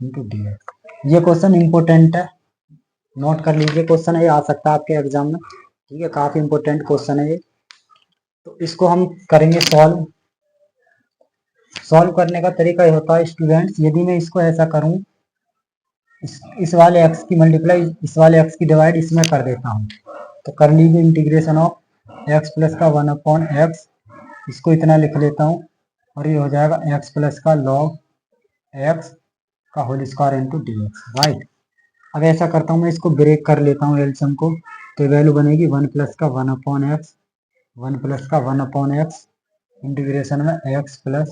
इंटू डी एक्स। ये क्वेश्चन इंपोर्टेंट है, नोट कर लीजिए, क्वेश्चन ये आ सकता है आपके एग्जाम में, ठीक है, काफी इंपोर्टेंट क्वेश्चन है ये। तो इसको हम करेंगे सॉल्व करने का तरीका ये होता है स्टूडेंट्स, यदि मैं इसको ऐसा करूं, इस वाले एक्स की मल्टीप्लाई इस वाले एक्स की डिवाइड इसमें कर देता हूं, तो कर लीजिए इंटीग्रेशन ऑफ एक्स प्लस का 1/x, इसको इतना लिख लेता हूं और ये हो जाएगा एक्स प्लस का लॉग एक्स का whole square into d x, right. अब ऐसा करता हूँ मैं इसको ब्रेक कर लेता हूँ एलसीएम को, तो वैल्यू बनेगी 1 प्लस का 1/x इंटीग्रेशन में एक्स प्लस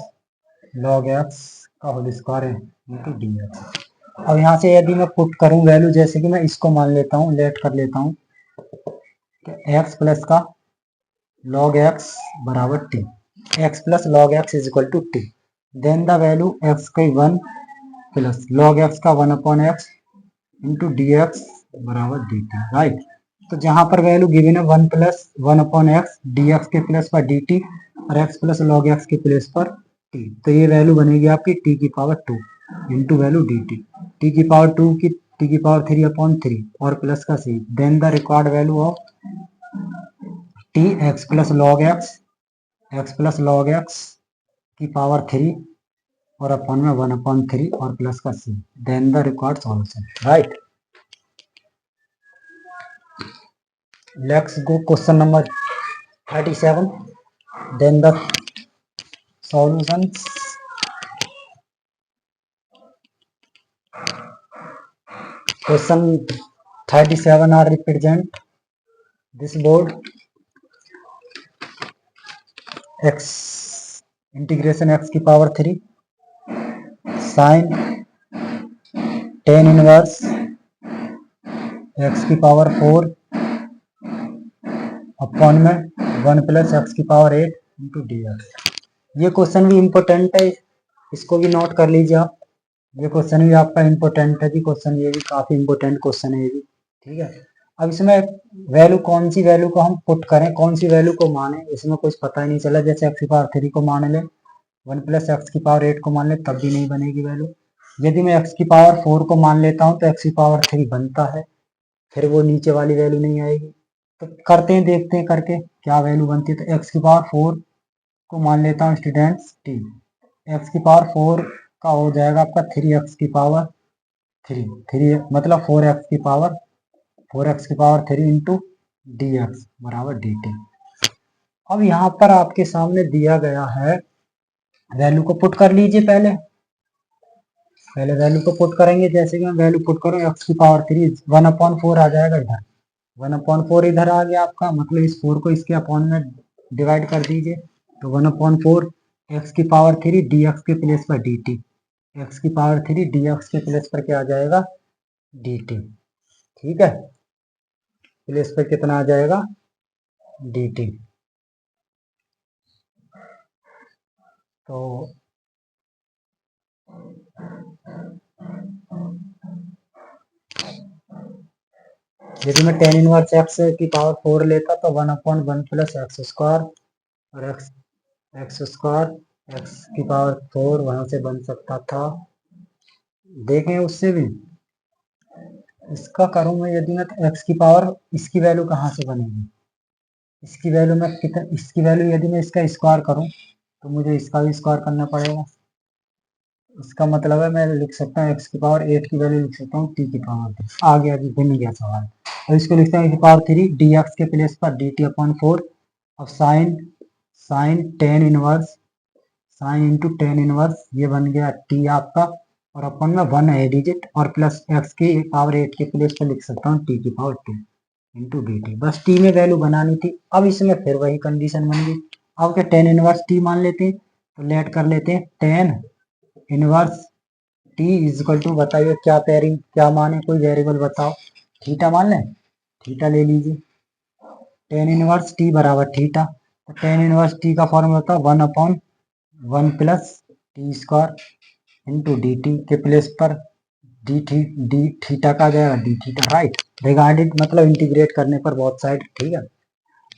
लॉग एक्स का whole square into d x. अब यहाँ से यदि मैं पुट करूँ वैल्यू, जैसे कि मैं इसको मान लेता हूँ, लेट कर लेता हूँ, एक्स प्लस का लॉग एक्स बराबर टी, x plus log x is equal to t, then the value x का 1 प्लस लॉग एक्स का 1/x इंटू डी एक्स बराबर डी टी, राइट। तो जहां पर वैल्यू गिवन है 1 प्लस 1/x डी एक्स के प्लस पर डी टी और एक्स प्लस लॉग एक्स के प्लस पर टी, तो ये वैल्यू बनेगी आपकी टी की power 2 into value d t, t की पावर 2 की टी की पावर 3/3 और प्लस का C, then the required value of t x plus log x की पावर 3 और अपॉन में 1/3 और प्लस का C, then the required solution, right. Let's go question number 37, then the solutions question 37 are represent this board x integration x की power 3 sin tan inverse x की पावर 4 अपॉन में 1 प्लस x की पावर 8 इंटू डी एक्स। ये क्वेश्चन भी इम्पोर्टेंट है, इसको भी नोट कर लीजिए आप। ये क्वेश्चन भी आपका इम्पोर्टेंट है जी, क्वेश्चन ये भी काफी इम्पोर्टेंट क्वेश्चन है ये भी। ठीक है, अब इसमें वैल्यू कौन सी वैल्यू को हम पुट करें, कौन सी वैल्यू को माने, इसमें कुछ पता ही नहीं चला। जैसे एक्स की पावर 3 को मान ले, 1 प्लस एक्स की पावर 8 को मान ले, तब भी नहीं बनेगी वैल्यू। यदि मैं एक्स की पावर 4 को मान लेता हूँ तो एक्स की पावर 3 बनता है, फिर वो नीचे वाली वैल्यू नहीं आएगी। तो करते हैं, देखते हैं करके क्या वैल्यू बनती है। तो एक्स की पावर 4 को मान लेता हूँ स्टूडेंट्स टी, एक्स की पावर 4 का हो जाएगा आपका 3x की पावर 3 मतलब 4x की पावर 3 इंटू डी एक्स बराबर डी टी। अब यहाँ पर आपके सामने दिया गया है, वैल्यू को पुट कर लीजिए। पहले वैल्यू को पुट करेंगे। जैसे कि मैं वैल्यू पुट करूँ एक्स की पावर 3 1/4 आ जाएगा इधर, 1/4 इधर आ गया आपका, मतलब इस 4 को इसके अपॉन में डिवाइड कर दीजिए। तो 1/4 एक्स की पावर 3 डी एक्स के प्लेस पर डी टी, एक्स की पावर 3 डी एक्स के प्लेस पर क्या आ जाएगा डी टी। ठीक है, प्लेस पर कितना आ जाएगा डी टी। तो यदि मैं tan इनवर्स एक्स की पावर 4 लेता तो 1/1 प्लस एक्स स्क्वायर और एक्स स्क्वायर एक्स की पावर 4 वहां से बन सकता था। देखें उससे भी इसका करूं मैं, यदि मैं तो एक्स की पावर, इसकी वैल्यू कहाँ से बनेगी, इसकी वैल्यू में कितना, इसकी वैल्यू यदि मैं इसका स्क्वायर करूं तो मुझे इसका भी स्क्वायर करना पड़ेगा। इसका मतलब है मैं लिख सकता हूँ एक्स की पावर 8 की वैल्यू लिख सकता हूँ टी की पावर 3। आ गया जी, बन गया सवाल। और इसको लिखता हूँ पावर 3 डी एक्स के प्लेस पर डी टी अपॉन 4। अब sine tan inverse sine into tan inverse ये बन गया टी आपका, और अपन में 1 है डिजिट, और प्लस एक्स की पावर 8 के प्लेस पर लिख सकता हूँ टी की पावर 2 इंटू डी टी। बस टी में वैल्यू बनानी थी। अब इसमें फिर वही कंडीशन बन गई। अब क्या टेन इनवर्स टी मान लेते हैं, तो लेट कर लेते हैं tan inverse t is equal to, बताइए क्या पेयरिंग क्या माने, कोई वेरिएबल बताओ। थीटा मान लें, थीटा ले लीजिए। टेन इनवर्स टी बराबर थीटा, तो टेन इनवर्स टी का फॉर्मूला होता है 1/1 plus T square into d T के प्लेस पर डी थीटा का जाएगा डी थीटा, राइट। रिगार्डेड मतलब इंटीग्रेट करने पर बहुत साइड। ठीक है,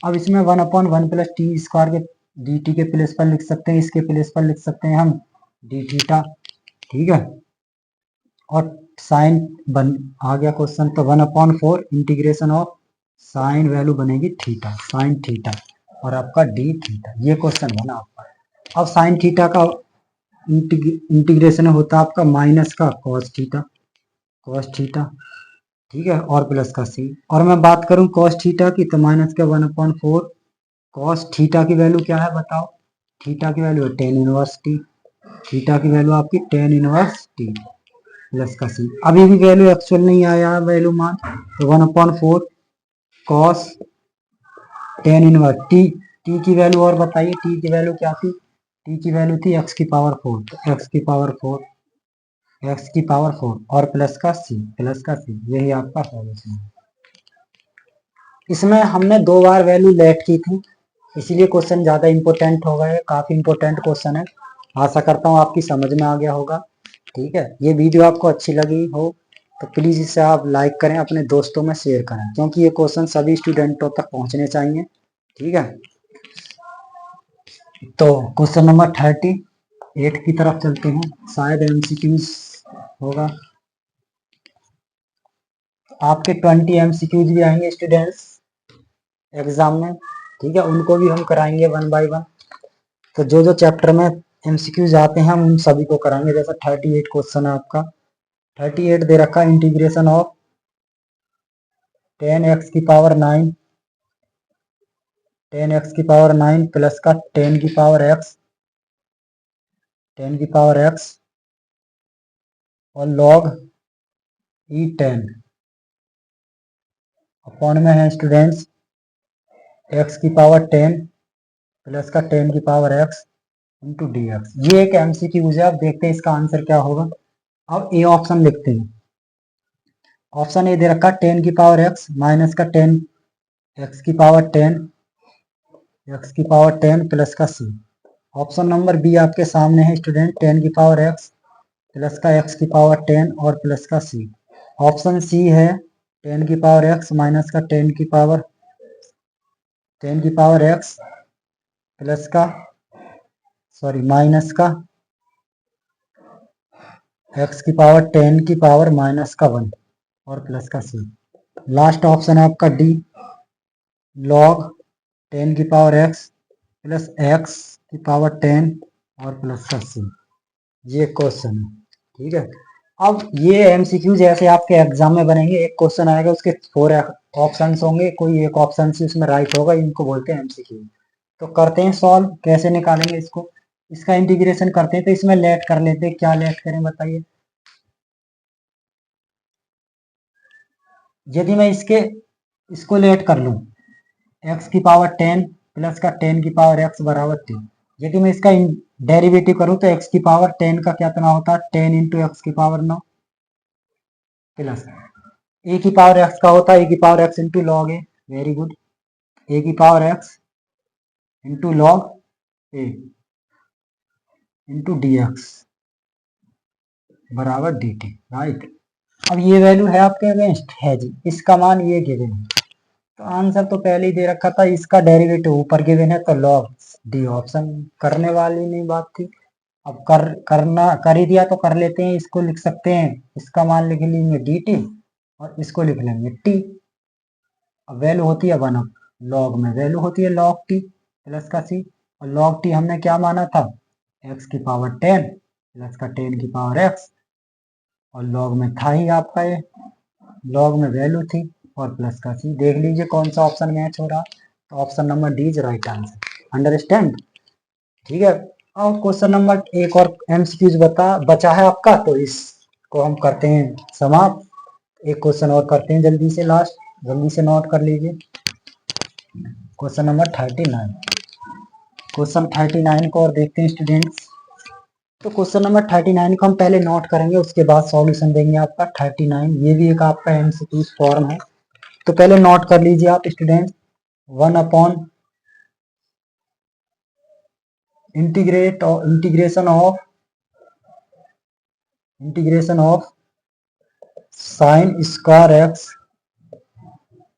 अब इसमें 1/1 प्लस टी स्क्वायर के डी टी के प्लेस पर लिख सकते हैं, इसके प्लेस पर लिख सकते हैं हम डी थीटा। ठीक है, और साइन बन आ गया क्वेश्चन, तो 1/4 इंटीग्रेशन ऑफ साइन वैल्यू बनेगी थीटा, साइन थीटा, और आपका डी थीटा। ये क्वेश्चन बना आपका। अब साइन थीटा का इंटीग्रेशन होता है आपका माइनस का कॉस थीटा, कॉस थीटा। ठीक है, और प्लस का सी। और मैं बात करूं कॉस थीटा की, तो माइनस का 1/4 कॉस थीटा की वैल्यू क्या है बताओ। थीटा की वैल्यू है टेन इनवर्स टी, थीटा की वैल्यू आपकी टेन इनवर्स टी प्लस का सी। अभी भी वैल्यू एक्चुअल नहीं आया वैल्यू मान, तो 1/4 cos tan inverse T. T की वैल्यू और बताइए, टी की वैल्यू क्या थी, टी की वैल्यू थी एक्स की पावर 4, तो एक्स की पावर 4 और प्लस का सी, यही आपका सॉल्यूशन है। इसमें हमने 2 बार वैल्यू लेट की थी, इसीलिए क्वेश्चन ज़्यादा इंपॉर्टेंट हो गए, काफ़ी इंपॉर्टेंट क्वेश्चन है। आशा करता हूँ आपकी समझ में आ गया होगा। ठीक है, ये वीडियो आपको अच्छी लगी हो तो प्लीज़ इसे आप लाइक करें, अपने दोस्तों में शेयर करें, क्योंकि ये क्वेश्चन सभी स्टूडेंटों तक पहुँचने चाहिए। ठीक है, तो क्वेश्चन नंबर 38 की तरफ चलते हैं, शायद एमसीक्यूज होगा। आपके 20 एमसीक्यूज भी आएंगे स्टूडेंट्स एग्जाम में। ठीक है, उनको भी हम कराएंगे 1 बाय 1। तो जो जो चैप्टर में एमसीक्यूज आते हैं हम उन सभी को कराएंगे। जैसा 38 क्वेश्चन है आपका, 38 दे रखा इंटीग्रेशन ऑफ 10x की पावर 9, 10x की पावर 9 प्लस का 10 की पावर x 10 की पावर x और log E10 अपॉन में है स्टूडेंट्स x की पावर 10 प्लस का 10 की power x into d x. ये एक एमसीक्यू है, आप देखते हैं इसका आंसर क्या होगा। अब ए ऑप्शन लिखते हैं। ऑप्शन ए दे रखा 10 की पावर x माइनस का 10 x की पावर 10 x की पावर 10 प्लस का c। ऑप्शन नंबर बी आपके सामने है स्टूडेंट, 10 की पावर x प्लस का x की पावर 10 और प्लस का c। ऑप्शन सी है 10 की पावर x माइनस का 10 की पावर x प्लस का माइनस का x की पावर 10 की पावर माइनस का 1 और प्लस का c। लास्ट ऑप्शन है आपका डी, log 10 की पावर x प्लस x की पावर 10 और प्लस का c। ये क्वेश्चन है, ठीक है। अब ये एमसीक्यू जैसे आपके एग्जाम में बनेंगे, एक क्वेश्चन आएगा उसके 4 ऑप्शंस होंगे, कोई एक ऑप्शन से उसमें राइट होगा, इनको बोलते हैं एमसीक्यू। तो करते हैं सॉल्व, कैसे निकालेंगे इसको। इसका इंटीग्रेशन करते हैं, तो इसमें लेट कर लेते हैं। क्या लेट करें बताइए। यदि मैं इसको लेट कर लूं x की पावर 10 प्लस का 10 की पावर x बराबर 3। यदि मैं इसका डेरिवेटिव करूं तो x की पावर 10 का कितना होता है 10 इंटू एक्स की पावर 9 प्लस ए की पावर x का होता है ए की power x into log a. Very good. A की power x into log a into d x बराबर डी टी। राइट। अब ये वैल्यू है आपके अगेंस्ट है जी, इसका मान ये गिवन है, तो आंसर तो पहले ही दे रखा था, इसका डेरिवेटिव ऊपर गिवन है, तो लॉग डी ऑप्शन करने वाली नहीं बात थी। अब कर ही दिया तो कर लेते हैं। इसको लिख सकते हैं, इसका मान लिख लेंगे डी टी और इसको लिख लेंगे टी। अब वैल्यू होती है 1 लॉग में वैल्यू होती है लॉग टी प्लस का सी, और लॉग टी हमने क्या माना था एक्स की पावर 10 प्लस का 10 की पावर एक्स, और लॉग में था ही आपका ये, लॉग में वैल्यू थी और प्लस का सी। देख लीजिए कौन सा ऑप्शन मैच हो रहा, तो option number D is right answer. Understand, ठीक है। और क्वेश्चन नंबर एक और एमसीक्यूज बचा है आपका, तो इसको हम करते हैं समाप्त। एक क्वेश्चन और करते हैं जल्दी से, लास्ट जल्दी से नोट कर लीजिए। क्वेश्चन नंबर 39, क्वेश्चन 39 को और देखते हैं स्टूडेंट्स। तो क्वेश्चन नंबर 39 को हम पहले नोट करेंगे, उसके बाद सॉल्यूशन देंगे आपका 39। ये भी एक आपका एमसीक्यू फॉर्म है, तो पहले नोट कर लीजिए आप students. 1 upon integration of sine square x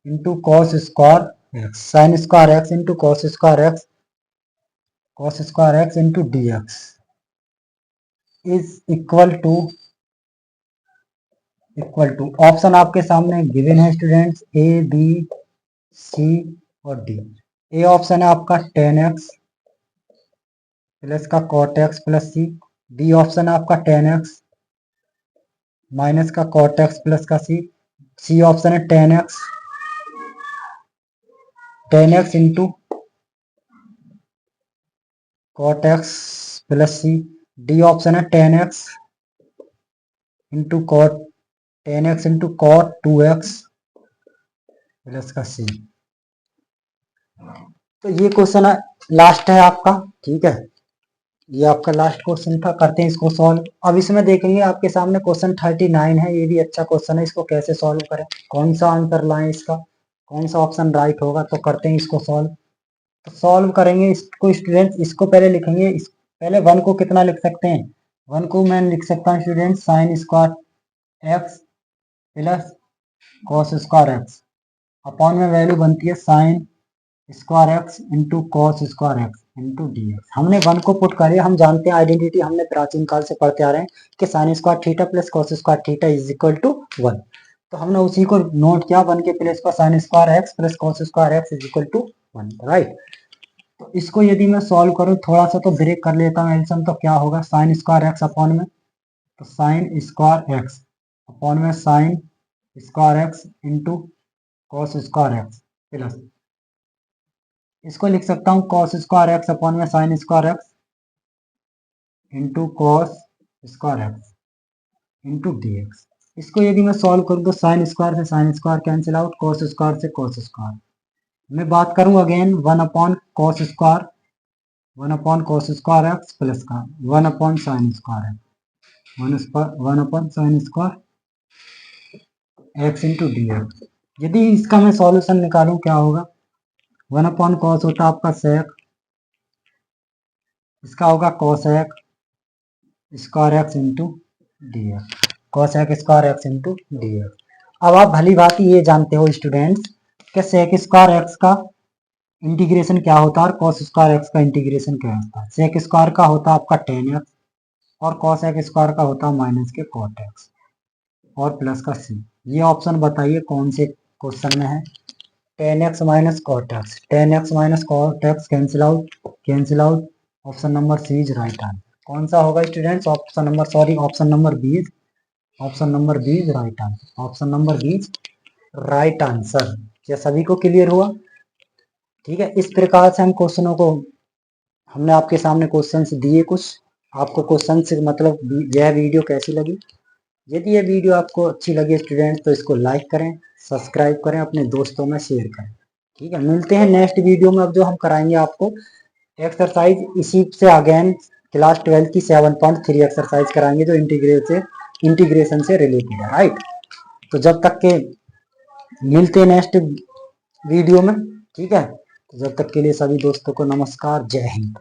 into cos square x, sine square x into cos square x into d x is equal to option आपके सामने गिवन है स्टूडेंट्स, ए बी सी और डी। ए ऑप्शन है आपका 10x प्लस का cot x प्लस सी। बी ऑप्शन है आपका 10x माइनस का cot x प्लस का सी। सी ऑप्शन है 10x into cot x plus C. D option है 10x into cot 10x into cot 2x plus का सी। तो ये क्वेश्चन लास्ट है आपका, ठीक है। ये आपका लास्ट क्वेश्चन था, करते हैं इसको सॉल्व। अब इसमें देखेंगे आपके सामने क्वेश्चन 39 है, ये भी अच्छा क्वेश्चन है, इसको कैसे सॉल्व करें, कौन सा आंसर लाएं इसका, कौन सा ऑप्शन राइट होगा। तो करते हैं इसको सॉल्व। तो सॉल्व करेंगे इसको स्टूडेंट्स, इसको पहले लिखेंगे। पहले 1 को कितना लिख सकते हैं, 1 को मैं लिख सकता हूँ student sine square x plus cos square x upon में वैल्यू बनती है sign square x into cos square x into d x. हमने 1 को पुट कर, हम जानते हैं आइडेंटिटी, हमने प्राचीन काल से पढ़ते आ रहे हैं कि sine square theta plus cos square theta is equal to 1। तो हमने उसी को नोट किया, 1 के प्लेस पर sine square x plus cos square x is equal to 1, right. तो इसको यदि मैं सॉल्व करूं, थोड़ा सा तो ब्रेक कर लेता हूं एल्सियम, तो क्या होगा साइन स्क्वायर एक्स अपॉन में, तो साइन स्क्वायर एक्स अपॉन में sign square x into cos square x plus, इसको लिख सकता हूँ कॉस स्क्वायर एक्स अपॉन में sign square x into cos square x into d x. इसको यदि मैं सॉल्व करूँ तो साइन स्क्वायर से sine square cancel out, cos square से कॉस स्क्वायर। मैं बात करूँ again 1/cos square, 1/cos square x plus का 1/sin square x, 1/sin square x into d x. यदि इसका मैं सॉल्यूशन निकालूं क्या होगा, 1/cos होता आपका sec, इसका होगा cosec square x into d x, cosec square x into d x. अब आप भली भांति ये जानते हो स्टूडेंट्स कि sec स्क्वायर एक्स का इंटीग्रेशन क्या होता है और cos स्क्वायर एक्स का इंटीग्रेशन क्या होता है। sec स्क्वायर का होता है आपका tan एक्स और cosec स्क्वायर का होता है माइनस के cot एक्स और प्लस का c। ये ऑप्शन बताइए कौन से क्वेश्चन में है। tan x minus cot x, tan x minus cot x cancel out, option number C is right answer. कौन सा होगा students, option number B is right answer, option number B is right answer. क्या सभी को क्लियर हुआ? ठीक है, इस प्रकार से हम क्वेश्चनों को, हमने आपके सामने क्वेश्चंस दिए कुछ, आपको क्वेश्चन से मतलब यह वीडियो कैसी लगी? यदि यह वीडियो आपको अच्छी लगी स्टूडेंट्स तो इसको लाइक करें, सब्सक्राइब करें, अपने दोस्तों में शेयर करें। ठीक है, मिलते हैं नेक्स्ट वीडियो में। अब जो हम कराएंगे आपको एक्सरसाइज इसी से अगेन क्लास 12 की 7.3 एक्सरसाइज कराएंगे जो इंटीग्रेशन से रिलेटेड है। राइट, तो जब तक के मिलते हैं नेक्स्ट वीडियो में। ठीक है, तो जब तक के लिए सभी दोस्तों को नमस्कार, जय हिंद।